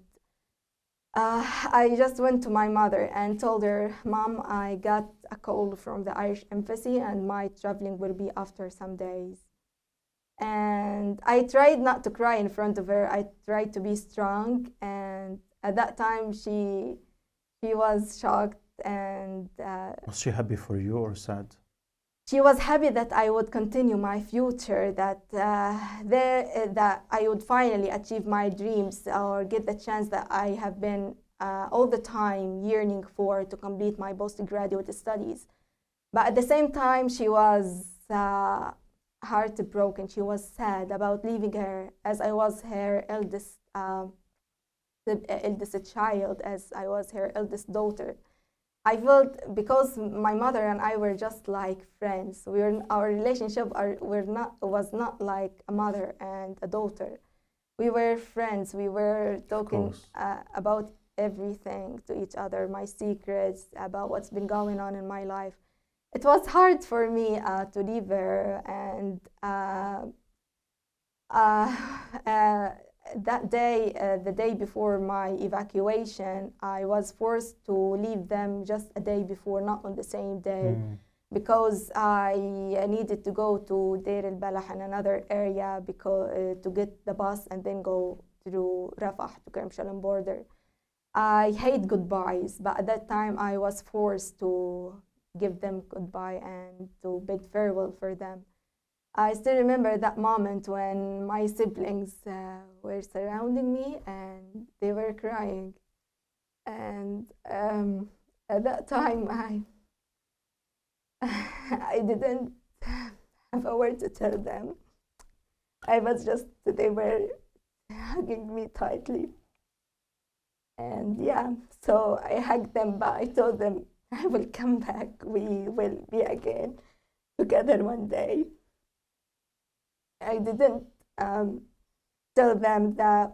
[SPEAKER 1] I just went to my mother and told her, Mom, I got a call from the Irish Embassy and my traveling will be after some days. And I tried not to cry in front of her. I tried to be strong. And at that time, she was shocked, and
[SPEAKER 2] Was she happy for you or sad?
[SPEAKER 1] she was happy that I would continue my future, that that I would finally achieve my dreams or get the chance that I have been all the time yearning for, to complete my postgraduate studies. But at the same time, she was heartbroken. She was sad about leaving her, as I was her eldest child, as I was her eldest daughter. I felt, because my mother and I were just like friends. Our relationship was not like a mother and a daughter. We were friends. We were talking about everything to each other, my secrets, about what's been going on in my life. It was hard for me to leave her, and that day, the day before my evacuation, I was forced to leave them just a day before, not on the same day, because I needed to go to Deir al-Balah in another area to get the bus and then go through Rafah to Kerem Shalom border. I hate goodbyes, but at that time I was forced to give them goodbye and to bid farewell for them. I still remember that moment when my siblings were surrounding me and they were crying. And at that time, I didn't have a word to tell them. I was just, they were hugging me tightly. And yeah, so I hugged them, but I told them I will come back. We will be again together one day. I didn't tell them that,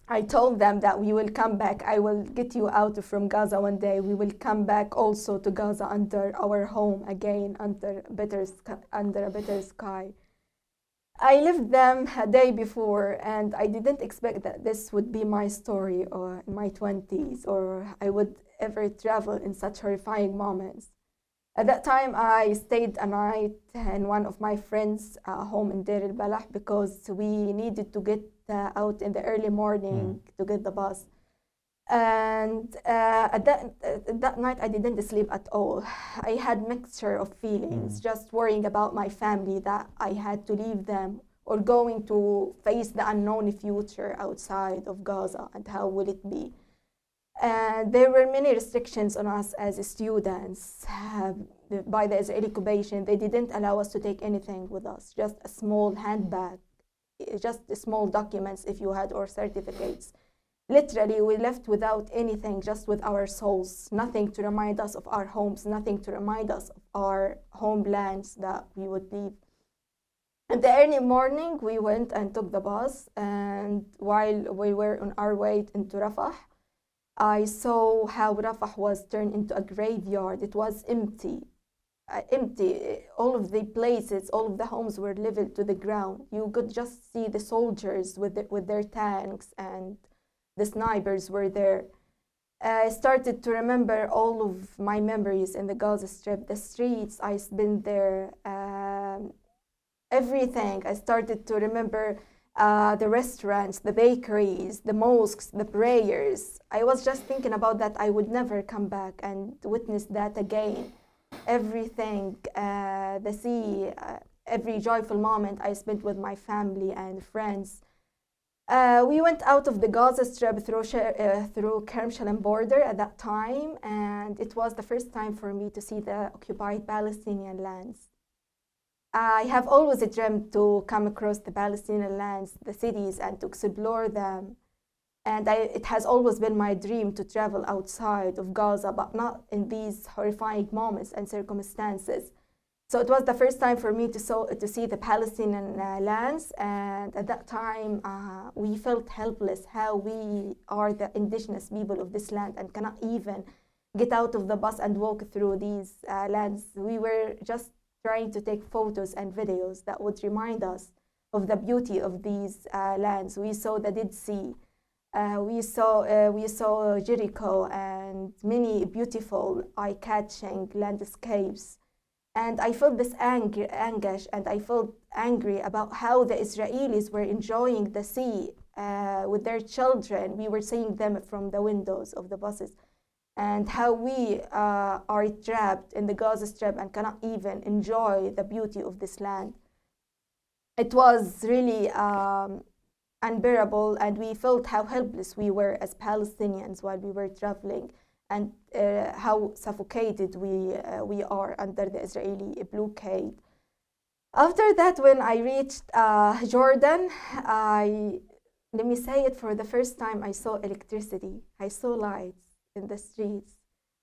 [SPEAKER 1] I told them that we will come back. I will get you out from Gaza one day. We will come back also to Gaza under our home again, under a better sky. I left them a day before, and I didn't expect that this would be my story or in my 20s, or I would ever travel in such horrifying moments. At that time, I stayed a night in one of my friends' home in Deir al-Balah because we needed to get out in the early morning to get the bus. And at that night, I didn't sleep at all. I had mixture of feelings, just worrying about my family, that I had to leave them or going to face the unknown future outside of Gaza, and how will it be. There were many restrictions on us as students by the Israeli occupation. They didn't allow us to take anything with us, just a small handbag, just small documents if you had, or certificates. Literally, we left without anything, just with our souls, nothing to remind us of our homes, nothing to remind us of our homelands that we would leave. In the early morning, we went and took the bus, and while we were on our way into Rafah, I saw how Rafah was turned into a graveyard. It was empty. All of the places, all of the homes were leveled to the ground. You could just see the soldiers with their tanks, and the snipers were there. I started to remember all of my memories in the Gaza Strip, the streets I spent there, everything. I started to remember the restaurants, the bakeries, the mosques, the prayers. I was just thinking about that I would never come back and witness that again. Everything, the sea, every joyful moment I spent with my family and friends. We went out of the Gaza Strip through Kerem Shalem border at that time, and it was the first time for me to see the occupied Palestinian lands. I have always dreamed to come across the Palestinian lands, the cities, and to explore them. And it has always been my dream to travel outside of Gaza, but not in these horrifying moments and circumstances. So it was the first time for me to see the Palestinian lands, and at that time we felt helpless, how we are the indigenous people of this land and cannot even get out of the bus and walk through these lands. We were just trying to take photos and videos that would remind us of the beauty of these lands. We saw the Dead Sea, we saw Jericho, and many beautiful, eye-catching landscapes. And I felt this anguish, and I felt angry about how the Israelis were enjoying the sea with their children. We were seeing them from the windows of the buses, and how we are trapped in the Gaza Strip and cannot even enjoy the beauty of this land. It was really unbearable, and we felt how helpless we were as Palestinians while we were traveling, and how suffocated we are under the Israeli blockade. After that, when I reached Jordan, let me say it, for the first time I saw electricity. I saw lights in the streets.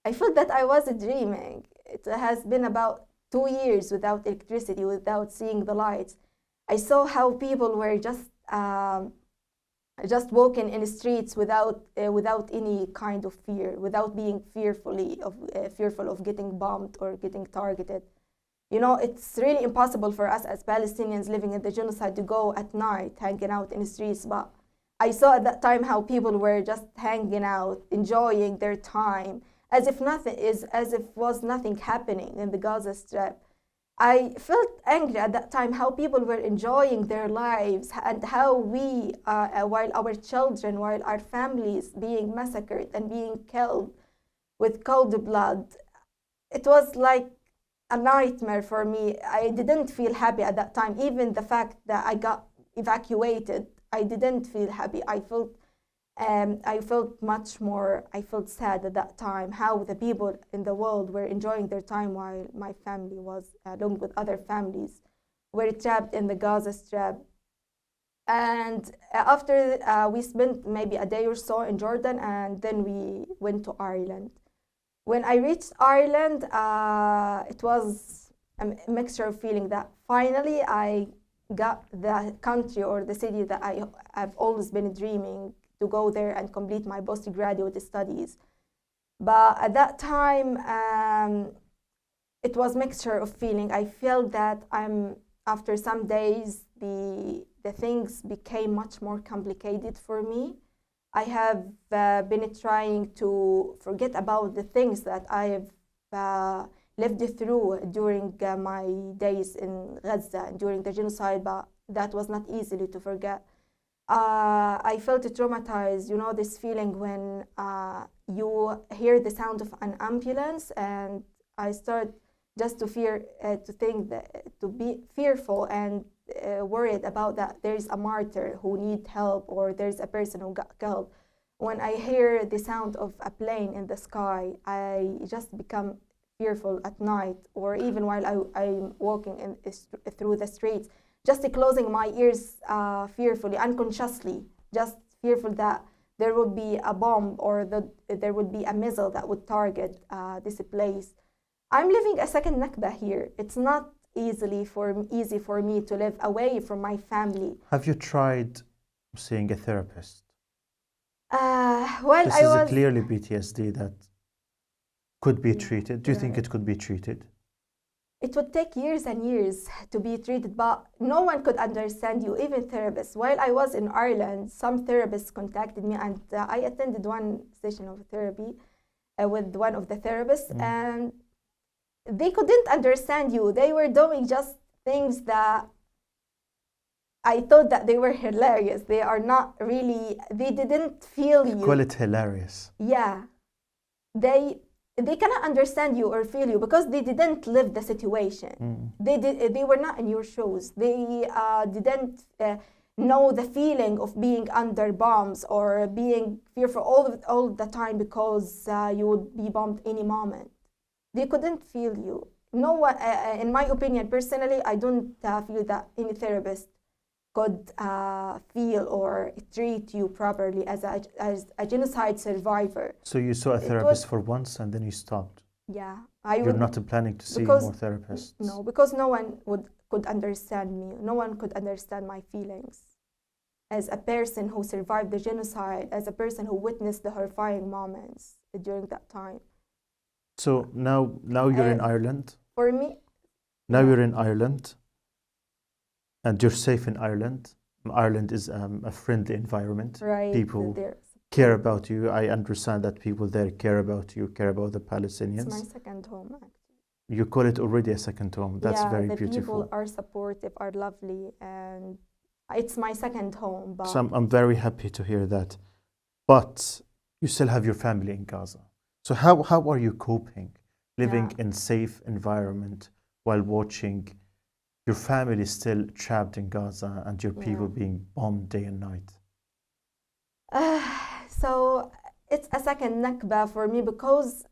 [SPEAKER 1] I felt that I was dreaming. It has been about 2 years without electricity, without seeing the lights. I saw how people were just walking in the streets without any kind of fear, without being fearful of getting bombed or getting targeted. You know, it's really impossible for us as Palestinians living in the genocide to go at night hanging out in the streets, but I saw at that time how people were just hanging out, enjoying their time, as if was nothing happening in the Gaza Strip. I felt angry at that time how people were enjoying their lives, and how we, while our children, while our families being massacred and being killed with cold blood. it was like a nightmare for me. I didn't feel happy at that time. Even the fact that I got evacuated, I didn't feel happy. I felt much more, I felt sad at that time, how the people in the world were enjoying their time while my family was, along with other families, were trapped in the Gaza Strip. And after we spent maybe a day or so in Jordan, and then we went to Ireland. When I reached Ireland, it was a mixture of feeling that finally I got the country or the city that I've always been dreaming to go there and complete my postgraduate studies. But at that time, it was mixture of feeling. I felt that after some days, the things became much more complicated for me. I have been trying to forget about the things that I have lived through during my days in Gaza and during the genocide, but that was not easily to forget. I felt traumatized, you know, this feeling when you hear the sound of an ambulance, and I start just to to be fearful and worried about that there's a martyr who needs help or there's a person who got killed. When I hear the sound of a plane in the sky, I just become fearful at night, or even while I'm walking through the streets, just closing my ears fearfully, unconsciously, just fearful that there would be a bomb or that there would be a missile that would target this place. I'm living a second Nakba here. It's not easy for me to live away from my family.
[SPEAKER 2] Have you tried seeing a therapist?
[SPEAKER 1] Well,
[SPEAKER 2] this is clearly PTSD that could be treated. Do you think it could be treated?
[SPEAKER 1] It would take years and years to be treated, but no one could understand you, even therapists. While I was in Ireland, some therapists contacted me, and I attended one session of therapy with one of the therapists, and they couldn't understand you. They were doing just things that I thought that they were hilarious. They are not really, they didn't feel you.
[SPEAKER 2] Call it hilarious.
[SPEAKER 1] Yeah. They cannot understand you or feel you because they didn't live the situation. They were not in your shoes. They didn't know the feeling of being under bombs or being fearful all the time because you would be bombed any moment. They couldn't feel you. No one, in my opinion, personally, I don't feel that any therapist could feel or treat you properly as a genocide survivor.
[SPEAKER 2] So you saw a therapist for once and then you stopped?
[SPEAKER 1] Yeah.
[SPEAKER 2] You're not planning to see more therapists?
[SPEAKER 1] No, because no one could understand me. No one could understand my feelings. As a person who survived the genocide, as a person who witnessed the horrifying moments during that time.
[SPEAKER 2] So now you're in Ireland?
[SPEAKER 1] For me?
[SPEAKER 2] Now you're in Ireland. And you're safe in Ireland. Ireland is a friendly environment.
[SPEAKER 1] Right.
[SPEAKER 2] People care about you. I understand that people there care about you, care about the Palestinians.
[SPEAKER 1] It's my second home, actually.
[SPEAKER 2] You call it already a second home. That's very beautiful.
[SPEAKER 1] The people are supportive, are lovely, and it's my second home. But
[SPEAKER 2] so I'm very happy to hear that. But you still have your family in Gaza. So how are you coping, living in safe environment while watching your family still trapped in Gaza and your people being bombed day and night?
[SPEAKER 1] So it's a second Nakba for me because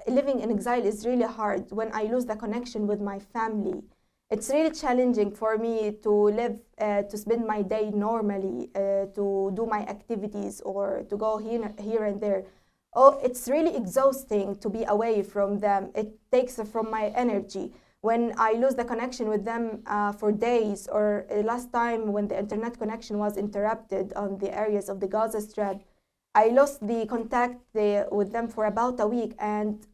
[SPEAKER 1] living in exile is really hard. When I lose the connection with my family, it's really challenging for me to live, to spend my day normally, to do my activities or to go here and there. Oh, it's really exhausting to be away from them. It takes from my energy. When I lose the connection with them for days, or last time when the internet connection was interrupted on the areas of the Gaza Strip, I lost the contact with them for about a week. And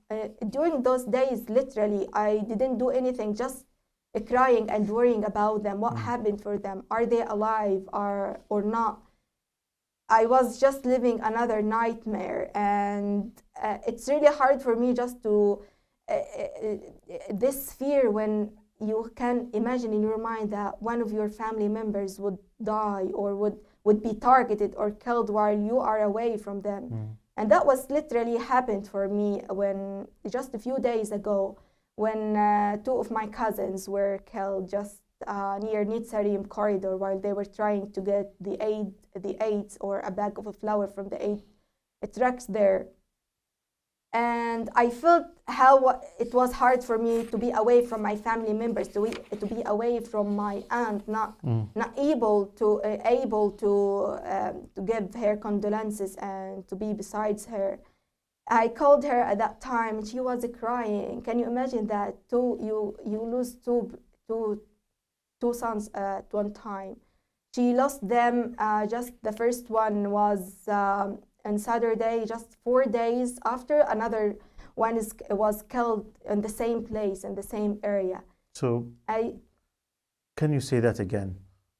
[SPEAKER 1] during those days, literally, I didn't do anything, just crying and worrying about them. What happened for them? Are they alive or not? I was just living another nightmare. And it's really hard for me just to this fear when you can imagine in your mind that one of your family members would die or would be targeted or killed while you are away from them. And that was literally happened for me when just a few days ago, when two of my cousins were killed just near Nitsarim corridor while they were trying to get the aids or a bag of flour from the aid trucks there. And I felt how it was hard for me to be away from my family members, to be away from my aunt, not able to give her condolences and to be besides her. I called her at that time, and she was crying. Can you imagine that? You lose two sons at one time. She lost them. Just the first one was on Saturday, just 4 days after. Another one was killed in the same place, in the same area.
[SPEAKER 2] So, can you say that again?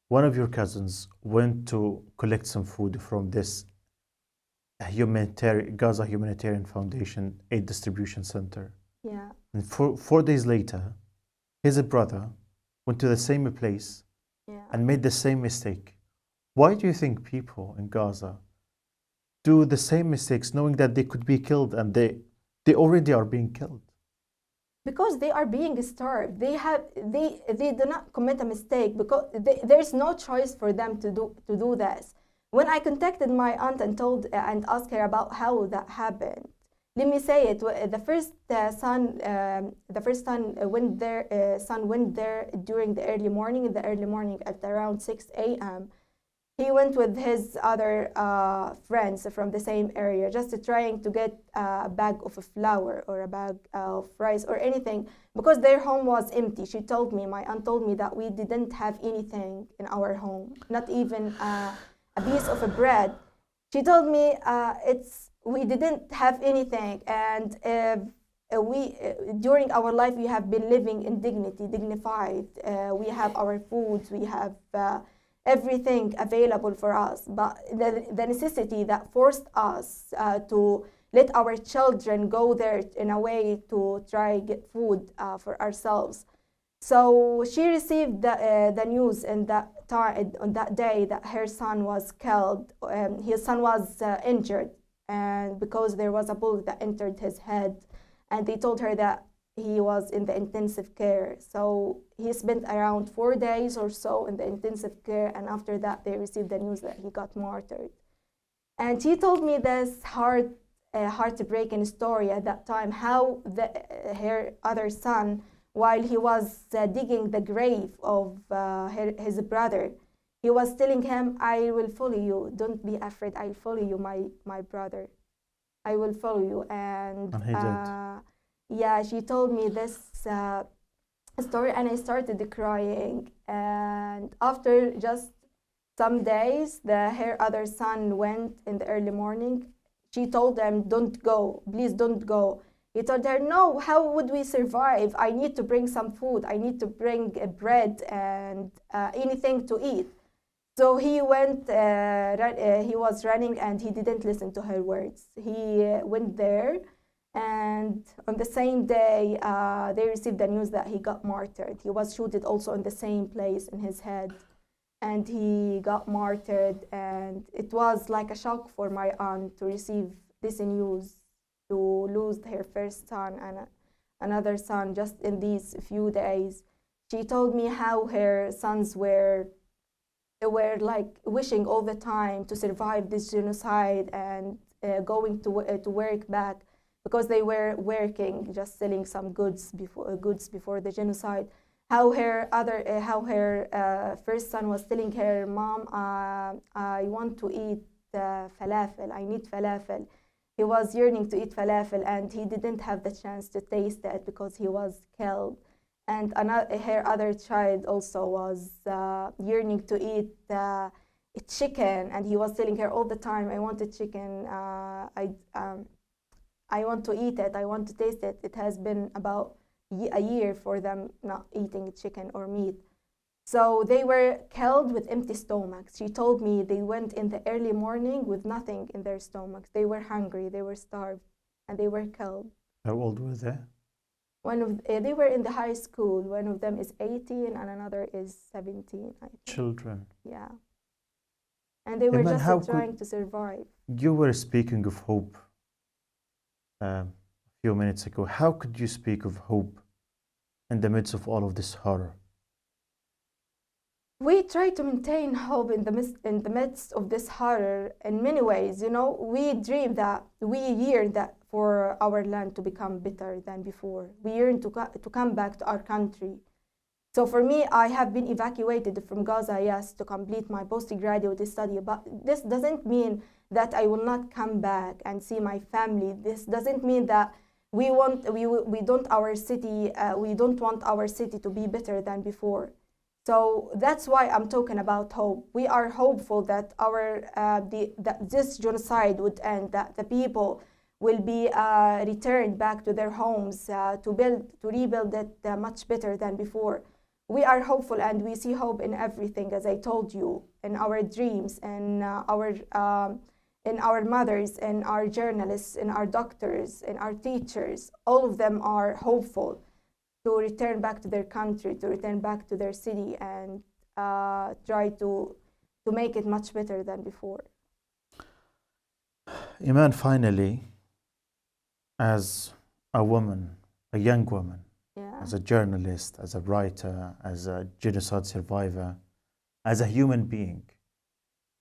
[SPEAKER 2] One of your cousins went to collect some food from this Gaza Humanitarian Foundation aid distribution center.
[SPEAKER 1] Yeah.
[SPEAKER 2] And 4 days later, his brother went to the same place and made the same mistake. Why do you think people in Gaza do the same mistakes knowing that they could be killed, and they already are being killed?
[SPEAKER 1] Because they are being starved. They do not commit a mistake because there's no choice for them to do this. When I contacted my aunt and asked her about how that happened, let me say it. The first son went there during the early morning. In the early morning, at around 6 a.m., he went with his other friends from the same area, just trying to get a bag of flour or a bag of rice or anything, because their home was empty. My aunt told me that we didn't have anything in our home, not even a piece of bread. She told me we didn't have anything, and during our life we have been living in dignified. We have our foods, we have everything available for us, but the necessity that forced us to let our children go there in a way to try get food for ourselves. So she received the news on that day that her son was killed. His son was injured, and because there was a bullet that entered his head, and they told her that he was in the intensive care. So he spent around 4 days or so in the intensive care, and after that they received the news that he got martyred. And she told me this heartbreaking story at that time, how her other son, while he was digging the grave of his brother, he was telling him, "I will follow you, don't be afraid, I'll follow you, my brother. I will follow you." And
[SPEAKER 2] he did.
[SPEAKER 1] Yeah, she told me this story, and I started crying. And after just some days, her other son went in the early morning. She told him, "Don't go, please don't go." He told her, "No, how would we survive? I need to bring some food. I need to bring bread and anything to eat." So he went, he was running, and he didn't listen to her words. He went there, and on the same day, they received the news that he got martyred. He was shot also in the same place in his head, and he got martyred. And it was like a shock for my aunt to receive this news, to lose her first son and another son just in these few days. She told me how her sons were like wishing all the time to survive this genocide and going to work back, because they were working, just selling some goods before the genocide. How her first son was telling her, "Mom, I want to eat falafel. I need falafel." He was yearning to eat falafel, and he didn't have the chance to taste it because he was killed. And her other child also was yearning to eat chicken, and he was telling her all the time, "I want a chicken. I want to eat it. I want to taste it." It has been about a year for them not eating chicken or meat. So they were killed with empty stomachs. She told me they went in the early morning with nothing in their stomachs. They were hungry, they were starved, and they were killed.
[SPEAKER 2] How old were they?
[SPEAKER 1] They were in the high school. One of them is 18 and another is 17, I think.
[SPEAKER 2] Children.
[SPEAKER 1] Yeah. And they were just trying to survive.
[SPEAKER 2] You were speaking of hope a few minutes ago. How could you speak of hope in the midst of all of this horror?
[SPEAKER 1] We try to maintain hope in the midst of this horror in many ways. You know, we dream that, we yearn that for our land to become better than before. We yearn to come back to our country. So for me, I have been evacuated from Gaza, yes, to complete my postgraduate study, but this doesn't mean that I will not come back and see my family. This doesn't mean that we don't want our city to be better than before. So that's why I'm talking about hope. We are hopeful that that this genocide would end, that the people will be returned back to their homes to rebuild it much better than before. We are hopeful, and we see hope in everything, as I told you, in our dreams, in our mothers, in our journalists, in our doctors, in our teachers. All of them are hopeful to return back to their country, to return back to their city, and try to make it much better than before.
[SPEAKER 2] Eman, finally, as a woman, a young woman, as a journalist, as a writer, as a genocide survivor, as a human being,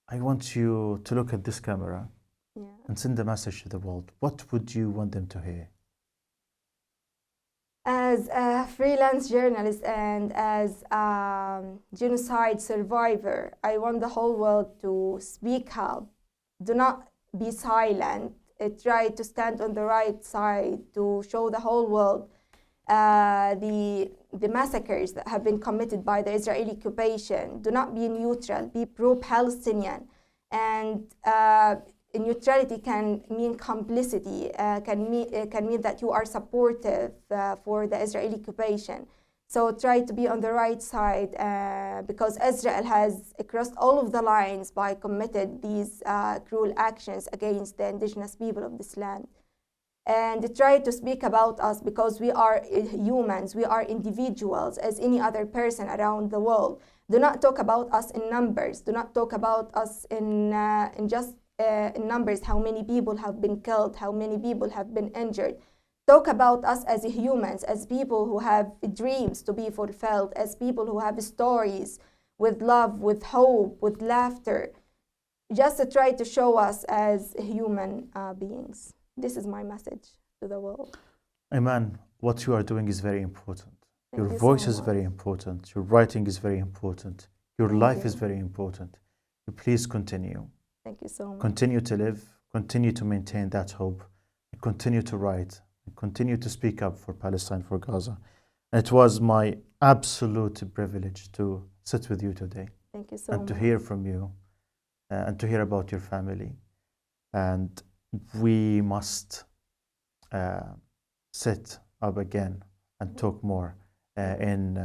[SPEAKER 2] I want you to look at this camera and send a message to the world. What would you want them to hear?
[SPEAKER 1] As a freelance journalist and as a genocide survivor, I want the whole world to speak up. Do not be silent. Try to stand on the right side to show the whole world the massacres that have been committed by the Israeli occupation. Do not be neutral. Be pro-Palestinian. And neutrality can mean complicity, can mean that you are supportive for the Israeli occupation. So try to be on the right side because Israel has crossed all of the lines by committed these cruel actions against the indigenous people of this land. And try to speak about us because we are humans, we are individuals as any other person around the world. Do not talk about us in numbers. Do not talk about us in just in numbers, how many people have been killed, how many people have been injured. Talk about us as humans, as people who have dreams to be fulfilled, as people who have stories with love, with hope, with laughter. Just to try to show us as human beings. This is my message to the world.
[SPEAKER 2] Eman, what you are doing is very important. Your
[SPEAKER 1] Thank you
[SPEAKER 2] voice
[SPEAKER 1] so
[SPEAKER 2] is
[SPEAKER 1] much.
[SPEAKER 2] very important. Your writing is very important. Your
[SPEAKER 1] Thank
[SPEAKER 2] life
[SPEAKER 1] you.
[SPEAKER 2] is very important. Please continue.
[SPEAKER 1] Thank you so much.
[SPEAKER 2] Continue to live, continue to maintain that hope, and continue to write, and continue to speak up for Palestine, for Gaza. And it was my absolute privilege to sit with you today.
[SPEAKER 1] Thank you so
[SPEAKER 2] and
[SPEAKER 1] much.
[SPEAKER 2] to hear from you and to hear about your family. And we must sit up again and talk more in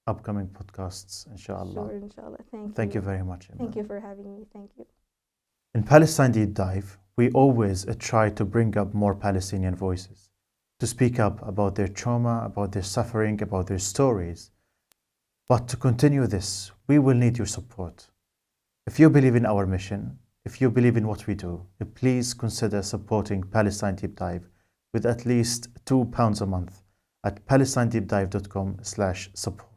[SPEAKER 2] upcoming podcasts, inshallah.
[SPEAKER 1] Sure, inshallah.
[SPEAKER 2] Thank you very much, Eman.
[SPEAKER 1] Thank you for having me. Thank you.
[SPEAKER 2] In Palestine Deep Dive, we always try to bring up more Palestinian voices, to speak up about their trauma, about their suffering, about their stories. But to continue this, we will need your support. If you believe in our mission, if you believe in what we do, please consider supporting Palestine Deep Dive with at least £2 a month at palestinedeepdive.com/support.